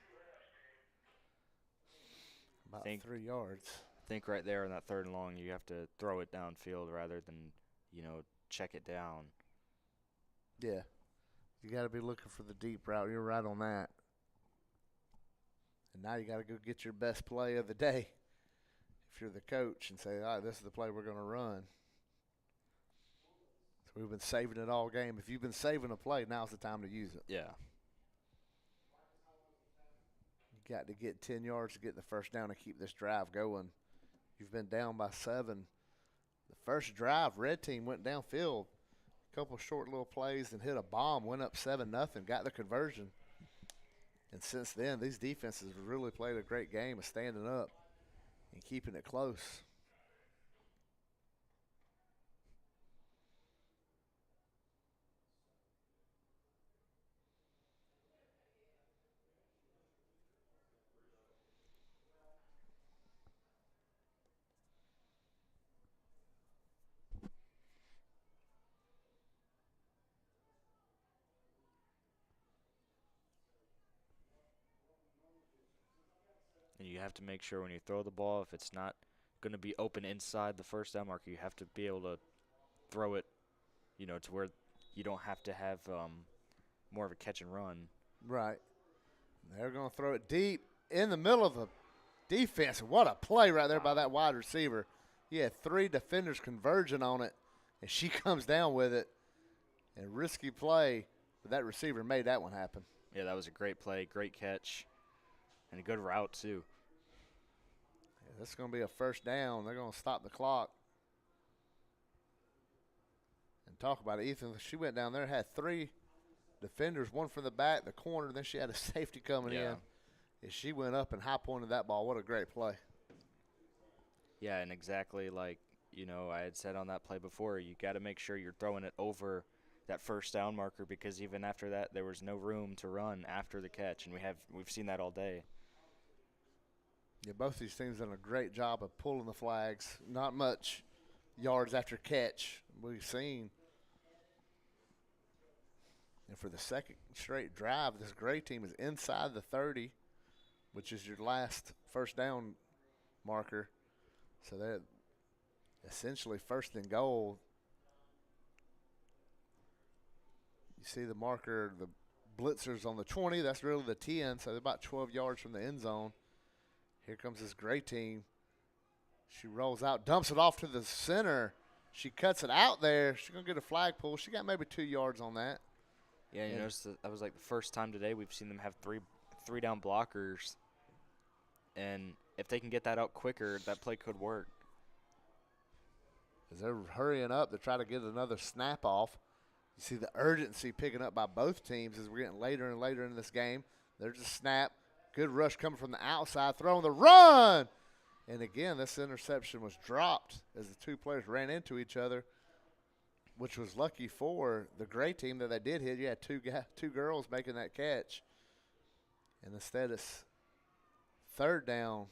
about 3 yards. I think right there on that 3rd and long, you have to throw it downfield rather than, check it down. Yeah. You got to be looking for the deep route. You're right on that. And now you got to go get your best play of the day if you're the coach and say, all right, this is the play we're going to run. So we've been saving it all game. If you've been saving a play, now's the time to use it. Yeah. You got to get 10 yards to get the first down and keep this drive going. You've been down by 7. The first drive, red team went downfield. A couple short little plays and hit a bomb, went up 7-0, got the conversion. And since then, these defenses have really played a great game of standing up and keeping it close. you have to make sure when you throw the ball, if it's not going to be open inside the first down marker, you have to be able to throw it, to where you don't have to have more of a catch and run. Right. They're going to throw it deep in the middle of the defense. What a play right there by that wide receiver. He had 3 defenders converging on it, and she comes down with it. And risky play, but that receiver made that one happen. Yeah, that was a great play, great catch, and a good route too. Yeah, this is going to be a first down. They're going to stop the clock. And talk about it, Ethan. She went down there, had 3 defenders, one from the back, the corner, then she had a safety coming in. And she went up and high-pointed that ball. What a great play. Yeah, and exactly like, I had said on that play before, you got to make sure you're throwing it over that first down marker, because even after that, there was no room to run after the catch, and we've seen that all day. Yeah, both these teams done a great job of pulling the flags. Not much yards after catch we've seen. And for the second straight drive, this gray team is inside the 30, which is your last first down marker. So they're essentially first and goal. You see the marker, the blitzers on the 20. That's really the 10, so they're about 12 yards from the end zone. Here comes this gray team. She rolls out, dumps it off to the center. She cuts it out there. She's going to get a flag pull. She got maybe 2 yards on that. Yeah, you notice that was like the first time today we've seen them have three down blockers. And if they can get that out quicker, that play could work. As they're hurrying up to try to get another snap off. You see the urgency picking up by both teams as we're getting later and later in this game. There's a snap. Good rush coming from the outside. Throwing the run. And again, this interception was dropped as the 2 players ran into each other, which was lucky for the gray team that they did hit. You had two girls making that catch. And instead it's third down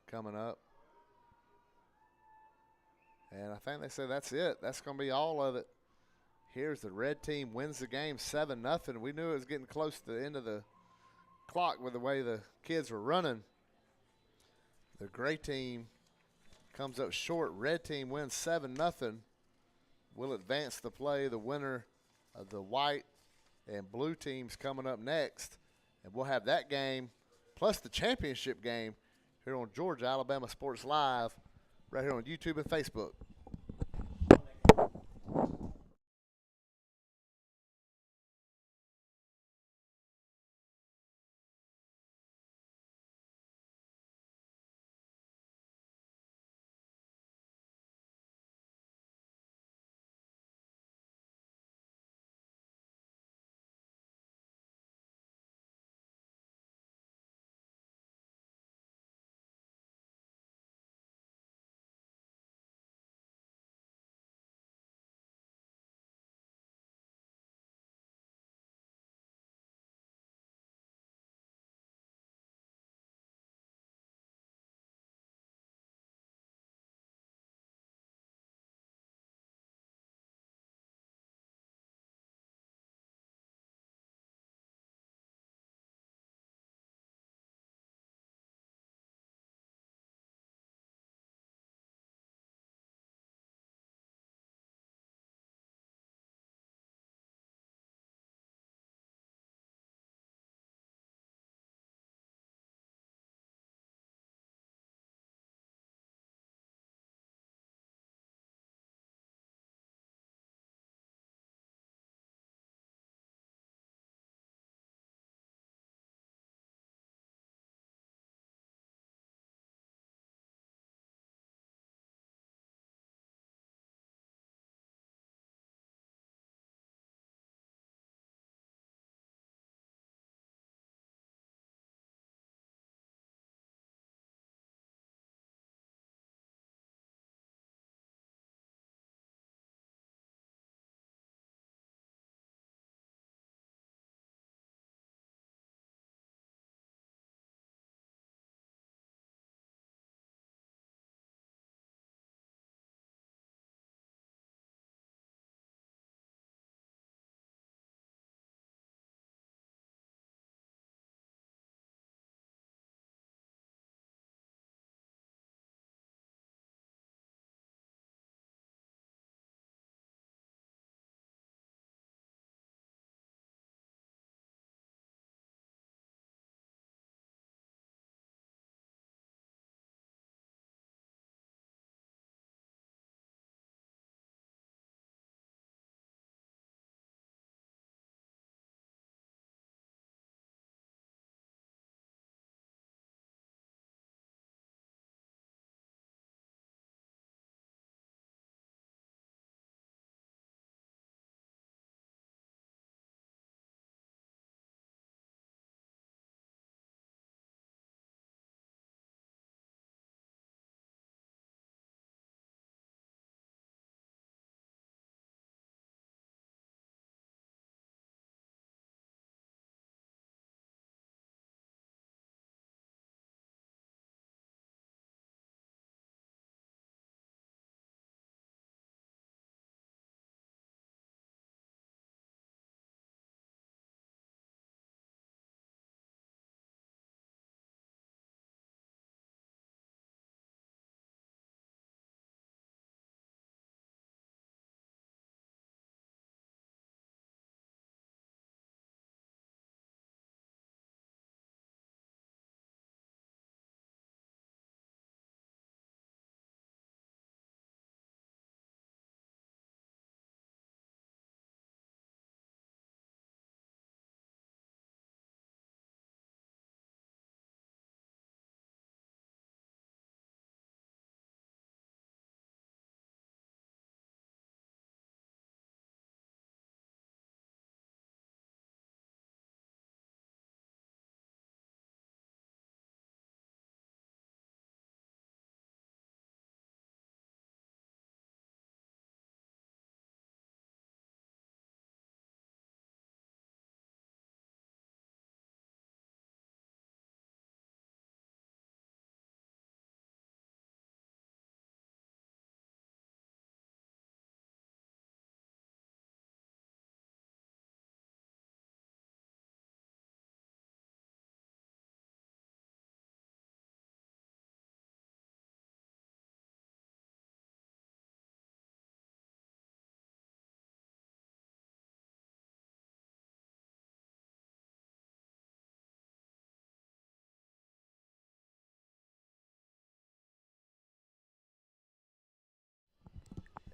coming up. And I think they said that's it. That's going to be all of it. Here's the red team wins the game 7-0. We knew it was getting close to the end of the clock with the way the kids were running. The gray team comes up short. Red team wins 7-0. Will advance the play. The winner of the white and blue teams coming up next. And we'll have that game plus the championship game here on Georgia Alabama Sports Live right here on YouTube and Facebook.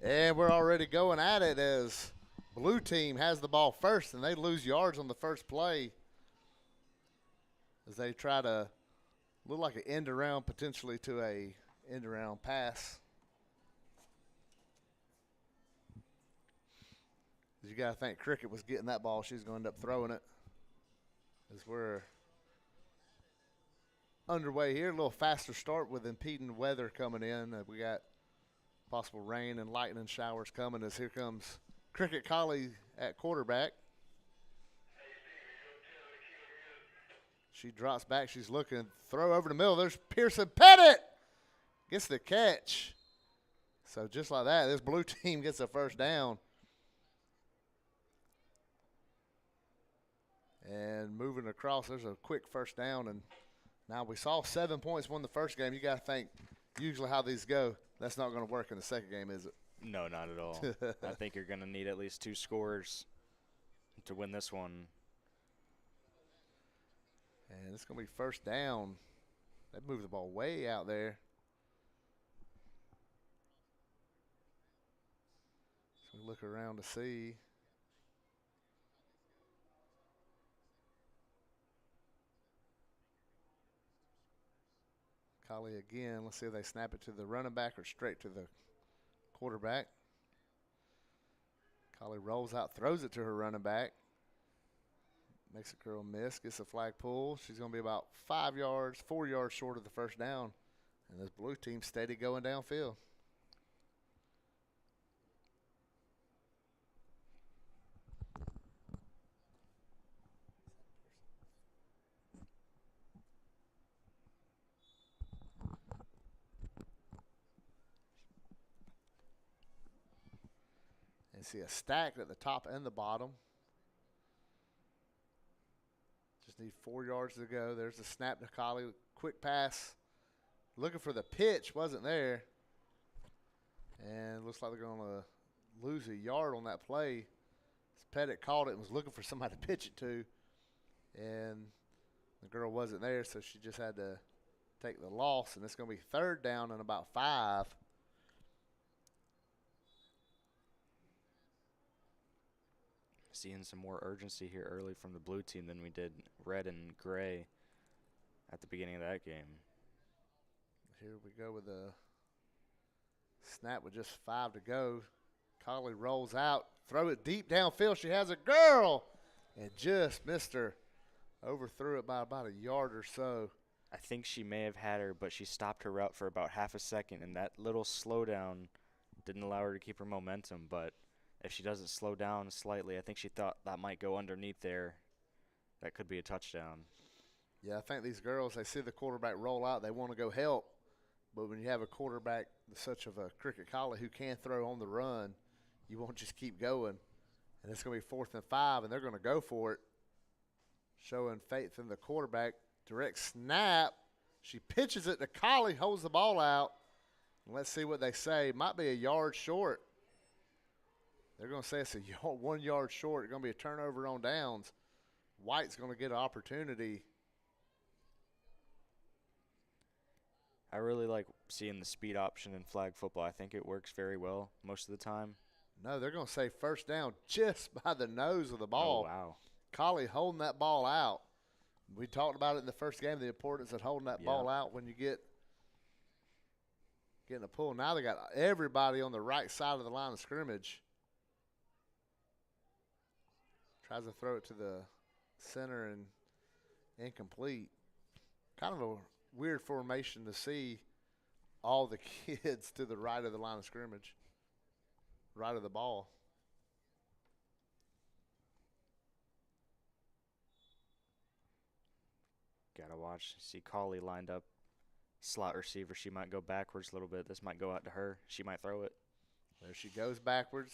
And we're already going at it as blue team has the ball first, and they lose yards on the first play as they try to look like an end around potentially to a end around pass. You got to think Cricket was getting that ball. She's going to end up throwing it as we're underway here. A little faster start with impeding weather coming in. We got possible rain and lightning showers coming as here comes Cricket Collie at quarterback. She drops back. She's looking. Throw over the middle. There's Pearson Pettit. Gets the catch. So just like that, this blue team gets a first down. And moving across, there's a quick first down. And now we saw 7 points won the first game. You got to think usually how these go. That's not going to work in the second game, is it? No, not at all. I think you're going to need at least 2 scores to win this one. And it's going to be first down. They moved the ball way out there. So we look around to see. Collie again. Let's see if they snap it to the running back or straight to the quarterback. Collie rolls out, throws it to her running back. Makes a girl miss, gets a flag pull. She's going to be about 4 yards short of the first down. And this blue team steady going downfield. And see a stack at the top and the bottom. Just need 4 yards to go. There's the snap to Collie. Quick pass. Looking for the pitch. Wasn't there. And looks like they're going to lose a yard on that play. Pettit caught it and was looking for somebody to pitch it to. And the girl wasn't there, so she just had to take the loss. And it's going to be third down and about 5. Seeing some more urgency here early from the blue team than we did red and gray at the beginning of that game. Here we go with a snap with just 5 to go. Collie rolls out, throw it deep downfield. She has a girl and just missed her. Overthrew it by about a yard or so. I think she may have had her, but she stopped her route for about half a second, and that little slowdown didn't allow her to keep her momentum. But if she doesn't slow down slightly, I think she thought that might go underneath there. That could be a touchdown. Yeah, I think these girls, they see the quarterback roll out, they want to go help. But when you have a quarterback such of a Cricket Collie who can throw on the run, you won't just keep going. And it's going to be 4th and 5, and they're going to go for it. Showing faith in the quarterback. Direct snap. She pitches it to Collie, holds the ball out. And let's see what they say. Might be a yard short. They're going to say it's a 1 yard short. It's going to be a turnover on downs. White's going to get an opportunity. I really like seeing the speed option in flag football. I think it works very well most of the time. No, they're going to say first down just by the nose of the ball. Oh, wow. Collie holding that ball out. We talked about it in the first game, the importance of holding that ball out when you getting a pull. Now they got everybody on the right side of the line of scrimmage. Tries to throw it to the center and incomplete. Kind of a weird formation to see all the kids to the right of the line of scrimmage, right of the ball. Gotta watch. See Collie lined up, slot receiver. She might go backwards a little bit. This might go out to her. She might throw it. There she goes backwards,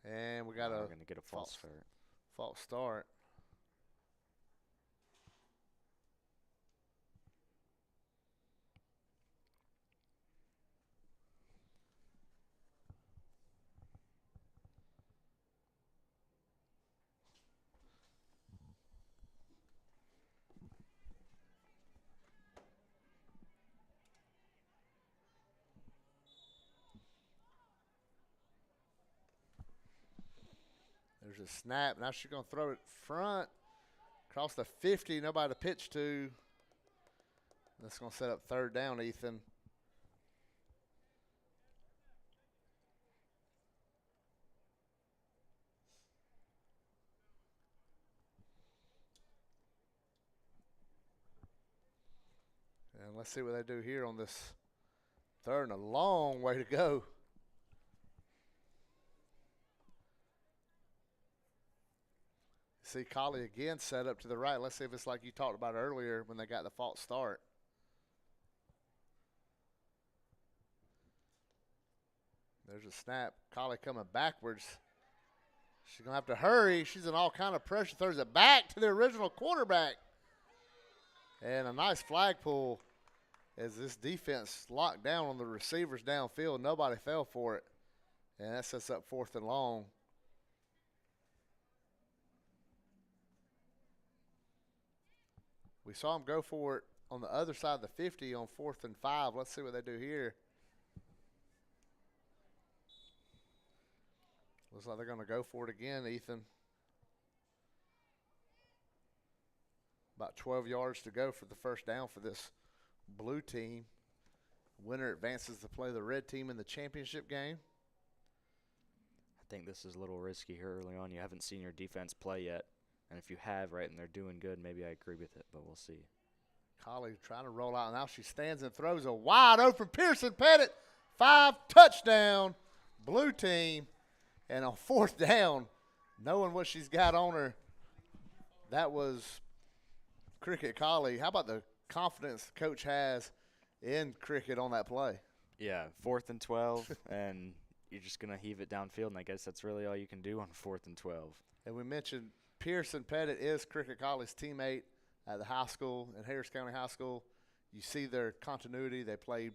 and we got We're gonna get a false start. False start. There's a snap. Now she's going to throw it front. Across the 50, nobody to pitch to. That's going to set up third down, Ethan. And let's see what they do here on this third and a long way to go. See Collie again set up to the right. Let's see if it's like you talked about earlier when they got the false start. There's a snap. Collie coming backwards. She's going to have to hurry. She's in all kind of pressure. Throws it back to the original quarterback. And a nice flag pull as this defense locked down on the receivers downfield. Nobody fell for it. And that sets up fourth and long. We saw them go for it on the other side of the 50 on 4th and 5. Let's see what they do here. Looks like they're going to go for it again, Ethan. About 12 yards to go for the first down for this blue team. Winner advances to play the red team in the championship game. I think this is a little risky here early on. You haven't seen your defense play yet. And if you have, right, and they're doing good, maybe I agree with it, but we'll see. Collie trying to roll out. Now she stands and throws a wide open Pearson Pettit. 5 touchdown, blue team. And on 4th down, knowing what she's got on her, that was Cricket Collie. How about the confidence the coach has in Cricket on that play? Yeah, 4th and 12, and you're just going to heave it downfield, and I guess that's really all you can do on 4th and 12. And we mentioned Pearson Pettit is Cricket Collie's teammate at the high school, at Harris County High School. You see their continuity. They play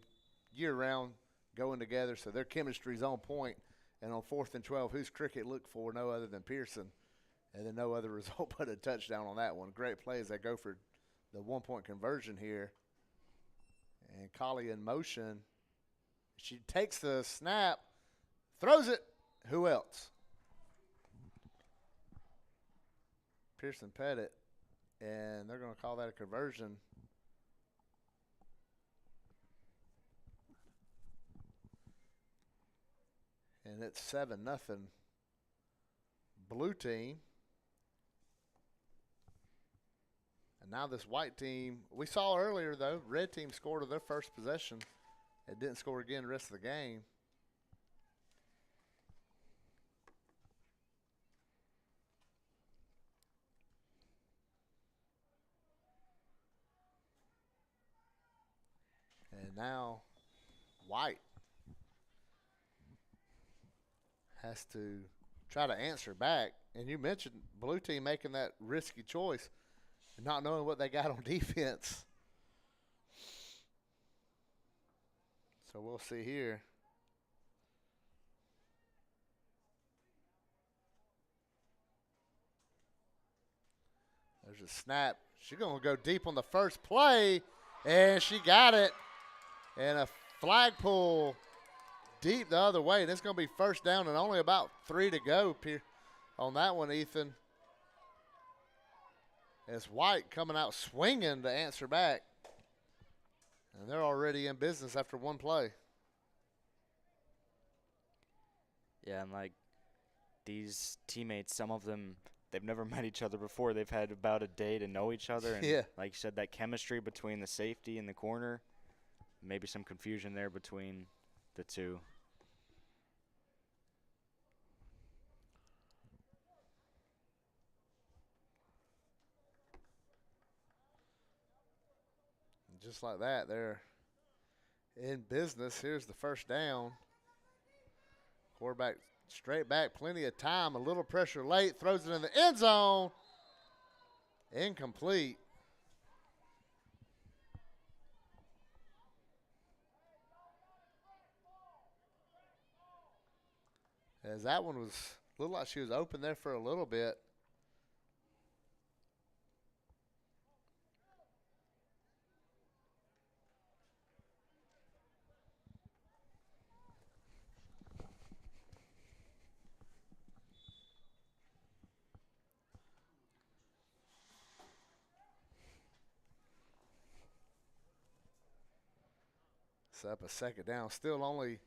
year-round, going together, so their chemistry's on point. And on 4th and 12, who's Cricket look for? No other than Pearson. And then no other result but a touchdown on that one. Great play as they go for the one-point conversion here. And Collie in motion. She takes the snap, throws it. Who else? Pearson Pettit. And they're going to call that a conversion. And it's 7-0 blue team. And now this white team, we saw earlier though, red team scored on their first possession. It didn't score again the rest of the game. And now white has to try to answer back. And you mentioned blue team making that risky choice and not knowing what they got on defense. So we'll see here. There's a snap. She's going to go deep on the first play, and she got it. And a flag pull deep the other way, and it's going to be first down and only about 3 to go on that one, Ethan. As White coming out swinging to answer back. And they're already in business after one play. Yeah, and like these teammates, some of them, they've never met each other before. They've had about a day to know each other. And yeah, like you said, that chemistry between the safety and the corner, maybe some confusion there between the two. Just like that, they're in business. Here's the first down. Quarterback straight back, plenty of time, a little pressure late, throws it in the end zone. Incomplete. As that one was, looked like she was open there for a little bit. Set up a second down. Still only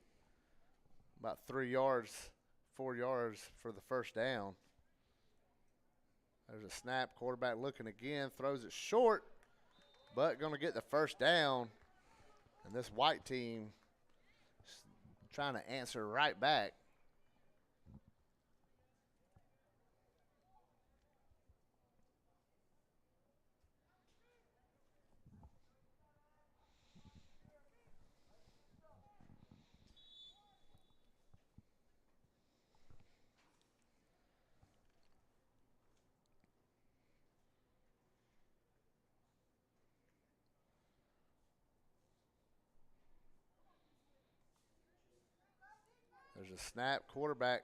about 3 yards, 4 yards for the first down. There's a snap. Quarterback looking again. Throws it short, but going to get the first down. And this white team trying to answer right back. There's a snap. Quarterback,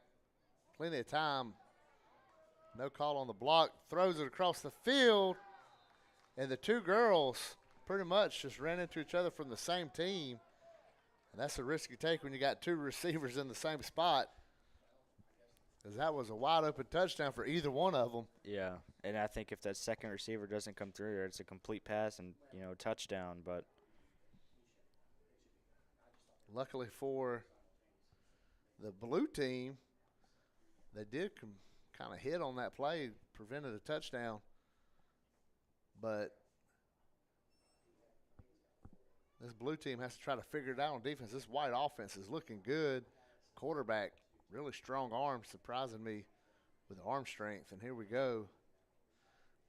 plenty of time. No call on the block. Throws it across the field. And the two girls pretty much just ran into each other from the same team. And that's a risky take when you got two receivers in the same spot. Because that was a wide open touchdown for either one of them. Yeah, and I think if that second receiver doesn't come through, it's a complete pass and, touchdown. But luckily for the blue team, they did kind of hit on that play, prevented a touchdown. But this blue team has to try to figure it out on defense. This white offense is looking good. Quarterback, really strong arms, surprising me with arm strength. And here we go.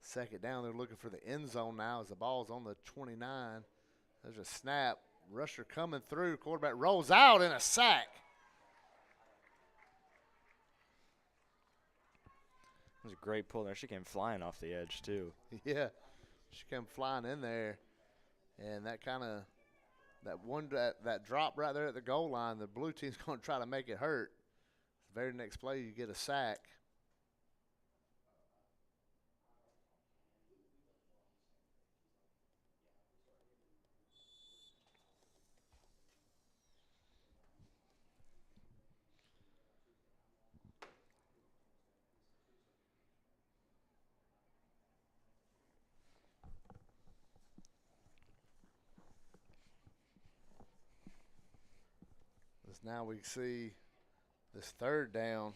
Second down, they're looking for the end zone now as the ball's on the 29. There's a snap. Rusher coming through. Quarterback rolls out in a sack. it was a great pull there. She came flying off the edge, too. Yeah, she came flying in there. And that kind of that drop right there at the goal line, the blue team's going to try to make it hurt. The very next play, you get a sack. As now we see this third down.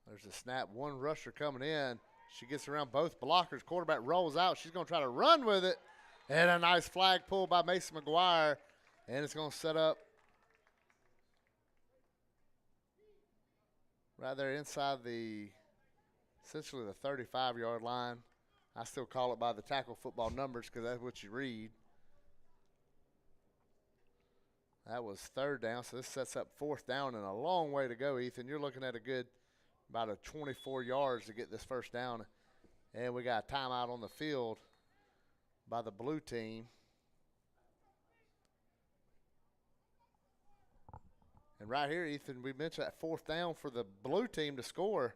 There's a snap. One rusher coming in. She gets around both blockers. Quarterback rolls out. She's going to try to run with it. And a nice flag pull by Mason McGuire. And it's going to set up right there inside essentially the 35-yard line. I still call it by the tackle football numbers because that's what you read. That was third down, so this sets up fourth down and a long way to go, Ethan. You're looking at about a 24 yards to get this first down. And we got a timeout on the field by the blue team. And right here, Ethan, we mentioned that fourth down for the blue team to score.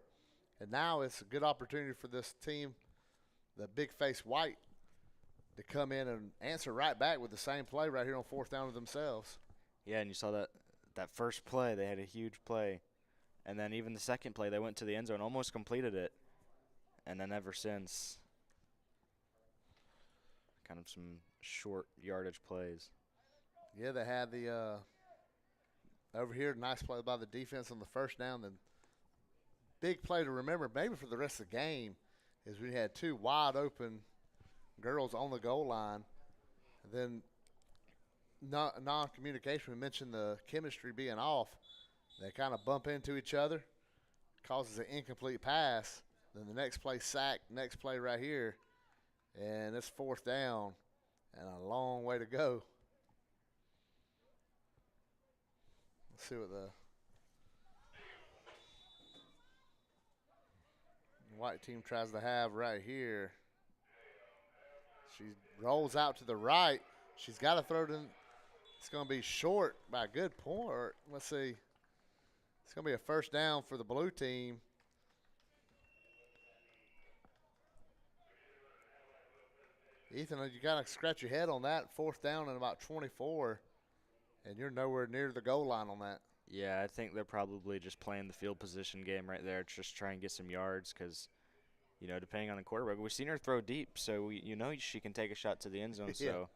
And now it's a good opportunity for this team, the big face white, to come in and answer right back with the same play right here on fourth down of themselves. Yeah, and you saw that first play, they had a huge play. And then even the second play, they went to the end zone, almost completed it. And then ever since, kind of some short yardage plays. Yeah, they had the over here, nice play by the defense on the first down. The big play to remember maybe for the rest of the game is we had two wide open girls on the goal line. And then non-communication, we mentioned the chemistry being off. They kind of bump into each other, causes an incomplete pass. Then the next play, sack, next play right here. And it's fourth down and a long way to go. Let's see what the white team tries to have right here. She rolls out to the right. She's got to throw it in. It's going to be short by a good point. Let's see. It's going to be a first down for the blue team. Ethan, you got to scratch your head on that. Fourth down and about 24, and you're nowhere near the goal line on that. Yeah, I think they're probably just playing the field position game right there to just try and get some yards because, depending on the quarterback. We've seen her throw deep, so she can take a shot to the end zone. Yeah. So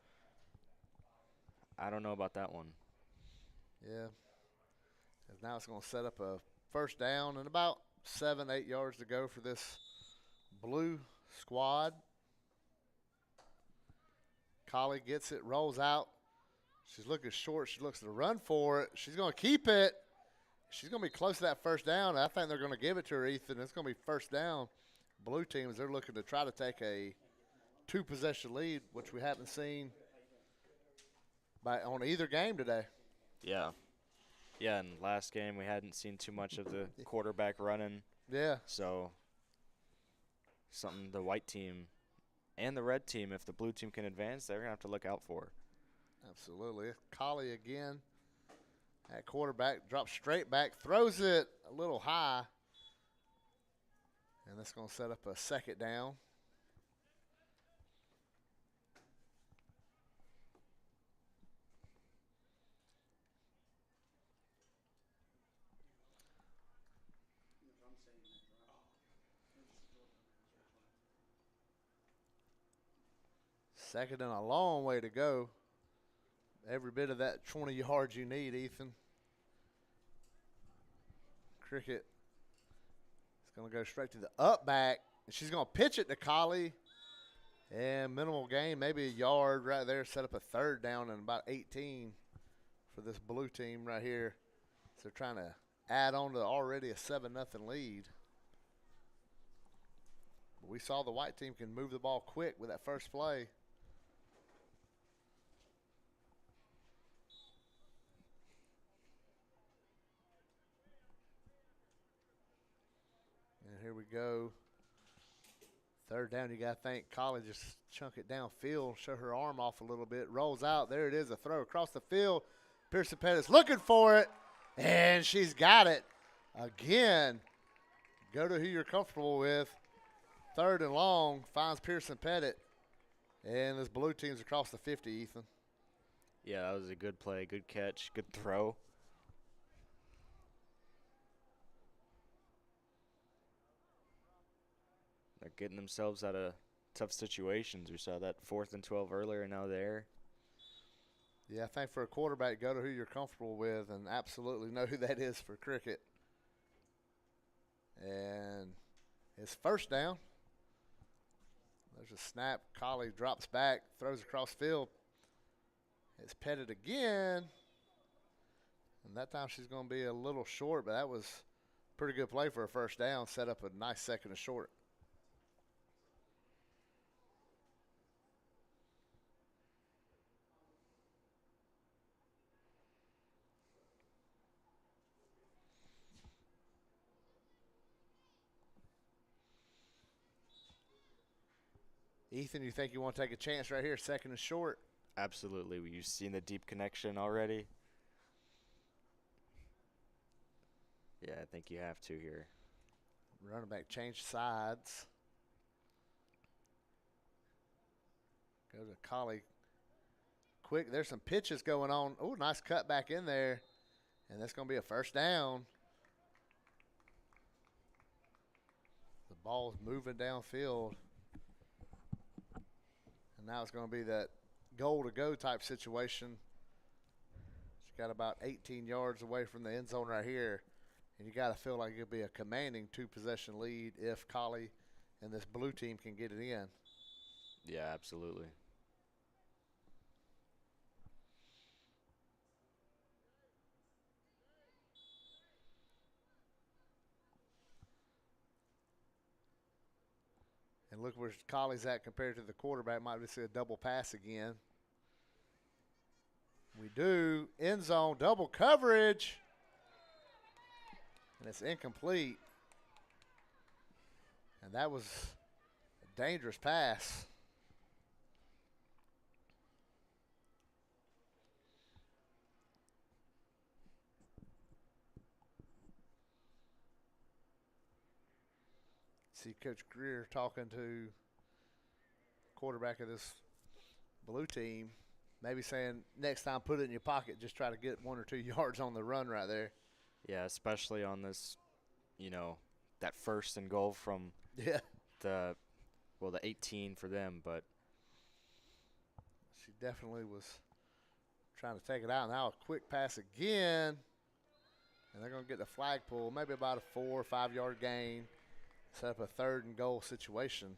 I don't know about that one. Yeah. 'Cause now it's going to set up a first down and about 7-8 yards to go for this blue squad. Collie gets it, rolls out. She's looking short. She looks to run for it. She's going to keep it. She's going to be close to that first down. I think they're going to give it to her, Ethan. It's going to be first down. Blue teams, they're looking to try to take a 2-possession lead, which we haven't seen on either game today. Yeah. Yeah, and last game we hadn't seen too much of the quarterback running. Yeah. So something the white team and the red team, if the blue team can advance, they're going to have to look out for. Absolutely. Collie again at quarterback, drops straight back, throws it a little high. And that's going to set up a second down. Second and a long way to go. Every bit of that 20 yards you need, Ethan. Cricket is going to go straight to the up back. And she's going to pitch it to Collie. And minimal gain, maybe a yard right there. Set up a third down and about 18 for this blue team right here. So they're trying to add on to already a 7-0 lead. But we saw the white team can move the ball quick with that first play. Here we go. Third down, you got to think Collie just chunk it downfield, show her arm off a little bit, rolls out. There it is, a throw across the field. Pearson Pettit's looking for it, and she's got it. Again, go to who you're comfortable with. Third and long, finds Pearson Pettit. And this blue team's across the 50, Ethan. Yeah, that was a good play, good catch, good throw. They're getting themselves out of tough situations. We saw that 4th and 12 earlier, now there. Yeah, I think for a quarterback, go to who you're comfortable with and absolutely know who that is for cricket. And it's first down. There's a snap. Collie drops back, throws across field. It's Pettit again. And that time she's going to be a little short, but that was a pretty good play for a first down. Set up a nice second and short. Ethan, you think you want to take a chance right here, second and short? Absolutely. You've seen the deep connection already. Yeah, I think you have to here. Running back change sides. Go to Collie. Quick, there's some pitches going on. Oh, nice cut back in there. And that's going to be a first down. The ball's moving downfield. And now it's going to be that goal-to-go type situation. She's got about 18 yards away from the end zone right here. And you got to feel like it'll be a commanding 2-possession lead if Collie and this blue team can get it in. Yeah, absolutely. And look where Collie's at compared to the quarterback. Might be see a double pass again. We do. End zone, double coverage. And it's incomplete. And that was a dangerous pass. See Coach Greer talking to quarterback of this blue team, maybe saying next time put it in your pocket, just try to get 1 or 2 yards on the run right there. Yeah, especially on this, that 1st and goal from the 18 for them, but She definitely was trying to take it out. Now a quick pass again. And they're going to get the flag pull, maybe about a 4 or 5 yard gain. Set up a 3rd and goal situation.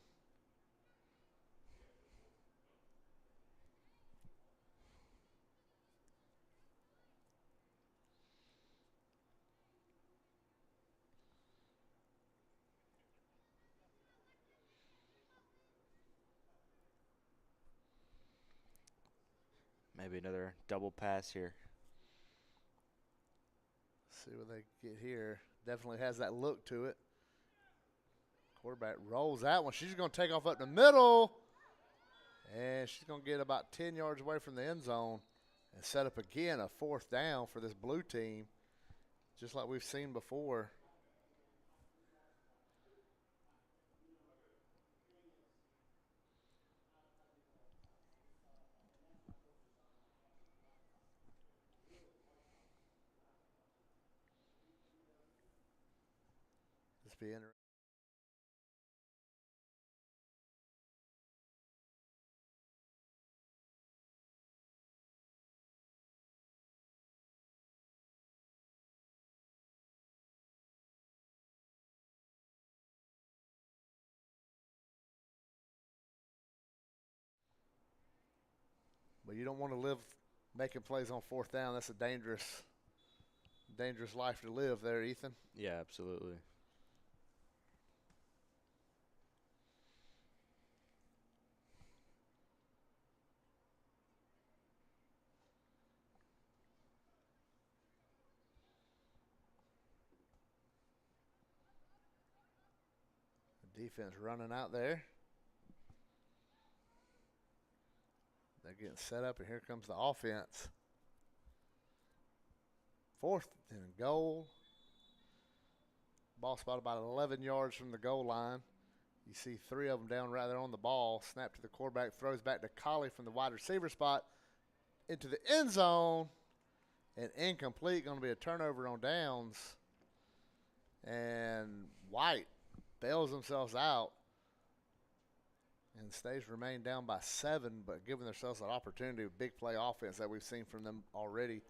maybe another double pass here. See what they get here. Definitely has that look to it. Quarterback rolls that one. She's going to take off up the middle. And she's going to get about 10 yards away from the end zone and set up again a 4th down for this blue team, just like we've seen before. This be interesting. But you don't want to live making plays on 4th down. That's a dangerous life to live there, Ethan. Yeah, absolutely. The defense running out there. They're getting set up, and here comes the offense. 4th and goal. Ball spot about 11 yards from the goal line. You see 3 of them down right there on the ball. Snap to the quarterback, throws back to Collie from the wide receiver spot into the end zone. And incomplete, going to be a turnover on downs. And White bails themselves out and stays remain down by 7, but giving themselves an opportunity with big play offense that we've seen from them already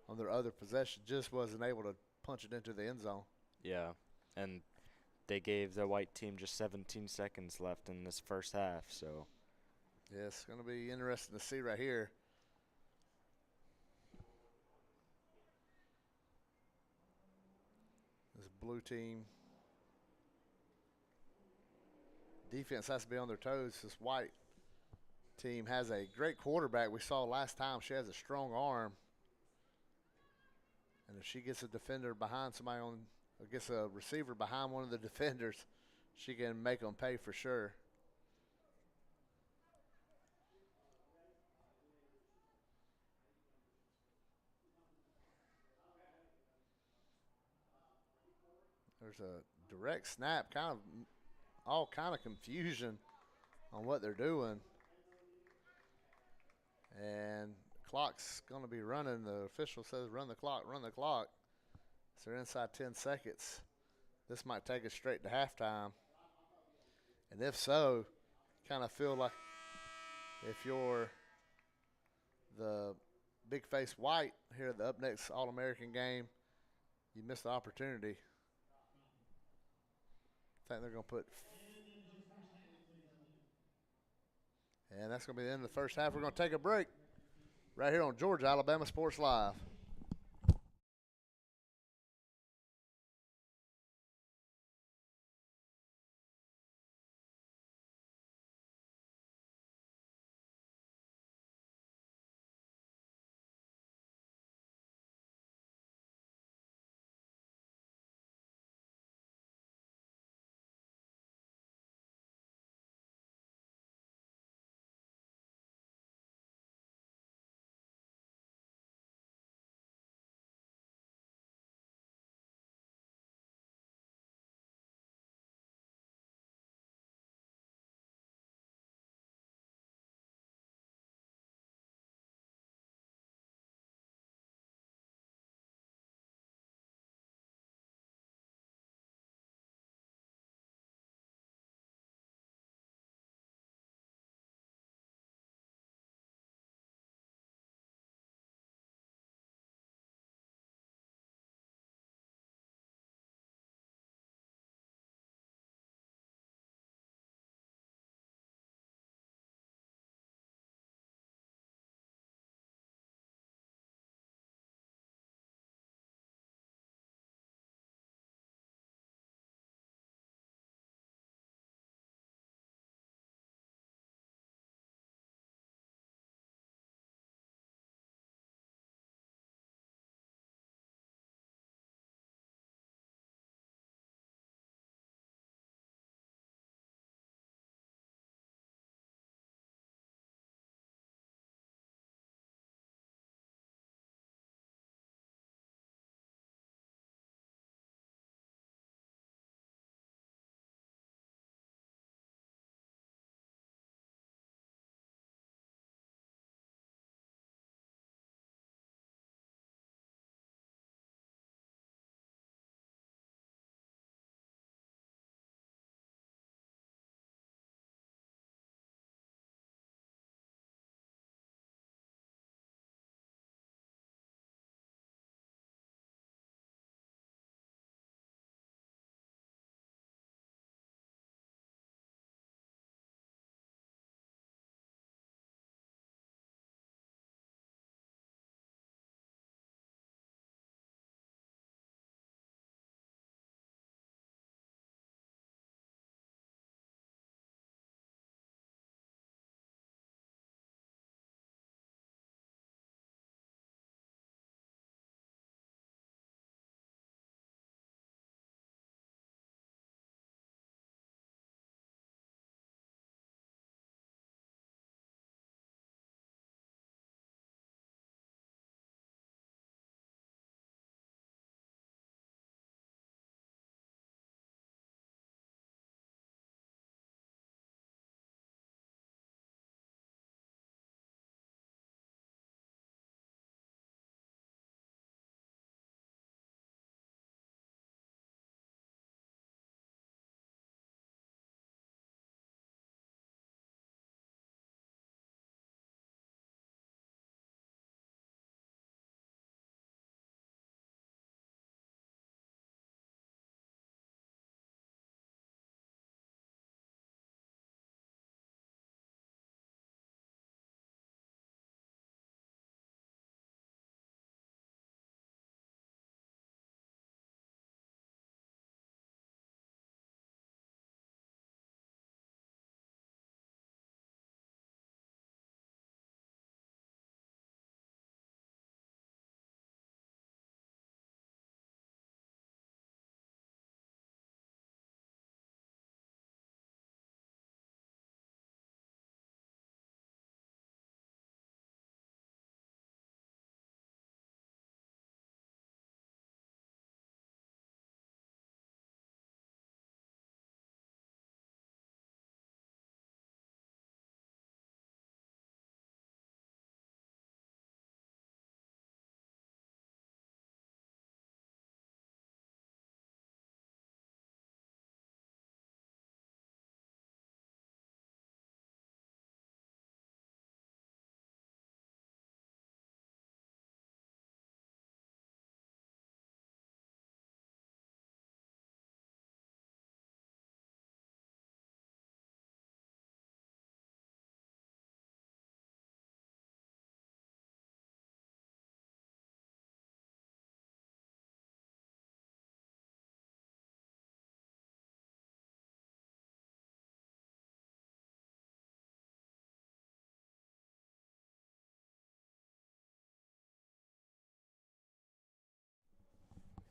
on their other possession. Just wasn't able to punch it into the end zone. Yeah, and they gave the white team just 17 seconds left in this first half, so. Yeah, it's going to be interesting to see right here. This blue team defense has to be on their toes. This white team has a great quarterback. We saw last time she has a strong arm. And if she gets a defender behind somebody or gets a receiver behind one of the defenders, she can make them pay for sure. There's a direct snap, all kind of confusion on what they're doing. And clock's going to be running. The official says run the clock, run the clock. So they're inside 10 seconds. This might take us straight to halftime. And if so, kind of feel like if you're the big face white here at the UpNext All-American game, you missed the opportunity. I think they're going to put. And that's going to be the end of the first half. We're going to take a break right here on Georgia Alabama Sports Live.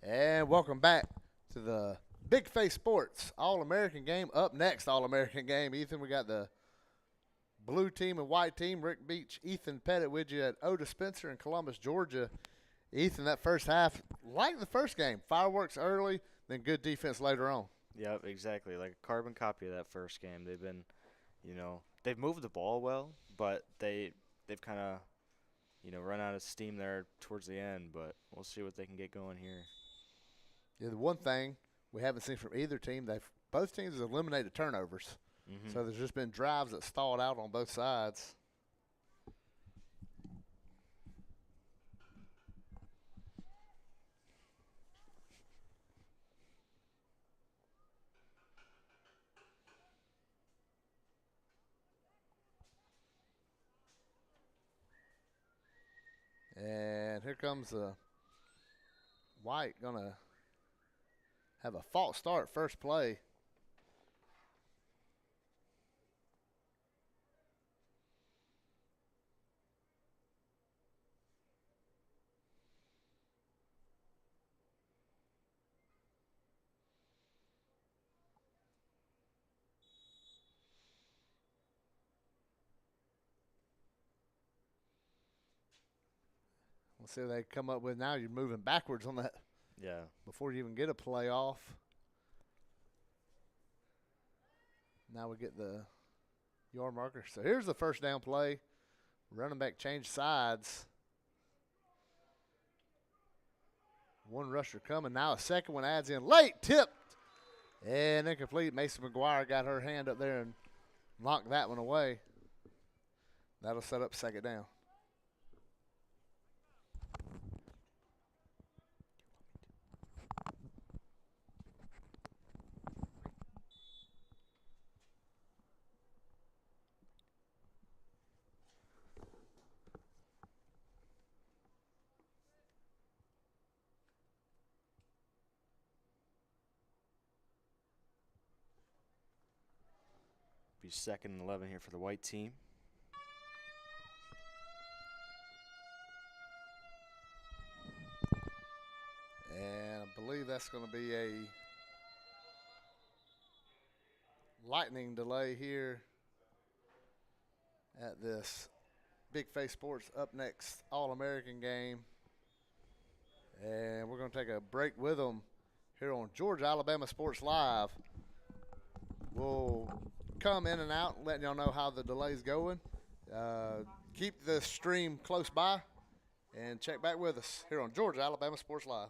And welcome back to the Big Face Sports All-American game. Up next, All-American game. Ethan, we got the blue team and white team. Rick Beach, Ethan Pettit with you at Odis Spencer in Columbus, Georgia. Ethan, that first half, like the first game, fireworks early, then good defense later on. Yep, exactly. Like a carbon copy of that first game. They've been, they've moved the ball well, but they've kind of, run out of steam there towards the end. But we'll see what they can get going here. Yeah, the one thing we haven't seen from either team, both teams have eliminated turnovers. Mm-hmm. So there's just been drives that stalled out on both sides. And here comes White going to have a false start first play. Let's see what they come up with now. You're moving backwards on that. Yeah. Before you even get a play off. Now we get the yard marker. So here's the first down play. Running back change sides. One rusher coming. Now a second one adds in. Late tipped. And incomplete. Mason McGuire got her hand up there and knocked that one away. That'll set up second down. Be 2nd and 11 here for the white team. And I believe that's going to be a lightning delay here at this Big Face Sports Up Next All-American game. And we're going to take a break with them here on Georgia Alabama Sports Live. We'll come in and out, letting y'all know how the delay's going. Keep the stream close by and check back with us here on Georgia Alabama Sports Live.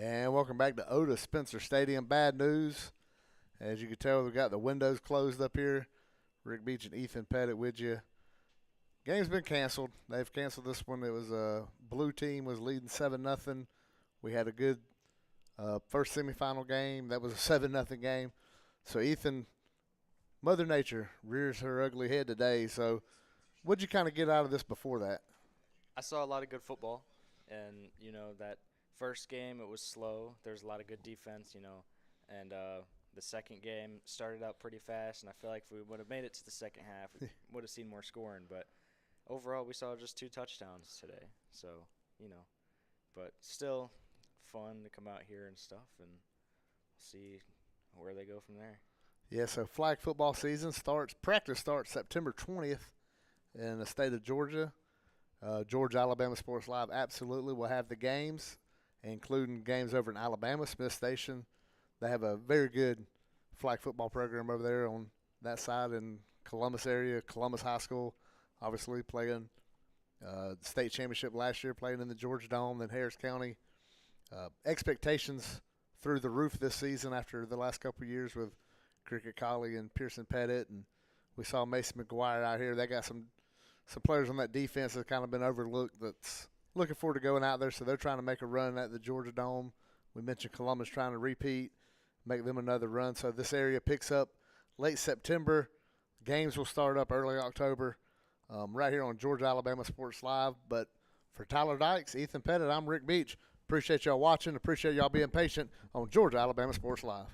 And welcome back to Odis Spencer Stadium. Bad news. As you can tell, we've got the windows closed up here. Rick Beach and Ethan Pettit with you. Game's been canceled. They've canceled this one. It was blue team was leading 7-0. We had a good first semifinal game. That was a 7-0 game. So Ethan, Mother Nature rears her ugly head today. So what'd you kind of get out of this before that? I saw a lot of good football, and that first game it was slow. There's a lot of good defense, and the second game started out pretty fast, and I feel like if we would have made it to the second half, we would have seen more scoring. But overall, we saw just 2 touchdowns today. So, but still fun to come out here and stuff and see where they go from there. Yeah, so flag football season practice starts September 20th in the state of Georgia. Georgia Alabama Sports Live absolutely will have the games, including games over in Alabama, Smith Station. They have a very good flag football program over there on that side in Columbus area. Columbus High School, obviously, playing the state championship last year, playing in the Georgia Dome, then Harris County. Expectations through the roof this season after the last couple of years with Cricket Colley and Pearson Pettit, and we saw Mason McGuire out here. They got some players on that defense that's kind of been overlooked that's looking forward to going out there, so they're trying to make a run at the Georgia Dome. We mentioned Columbus trying to repeat, make them another run. So this area picks up late September. Games will start up early October right here on Georgia Alabama Sports Live. But for Tyler Dykes, Ethan Pettit, I'm Rick Beach. Appreciate y'all watching. Appreciate y'all being patient on Georgia Alabama Sports Live.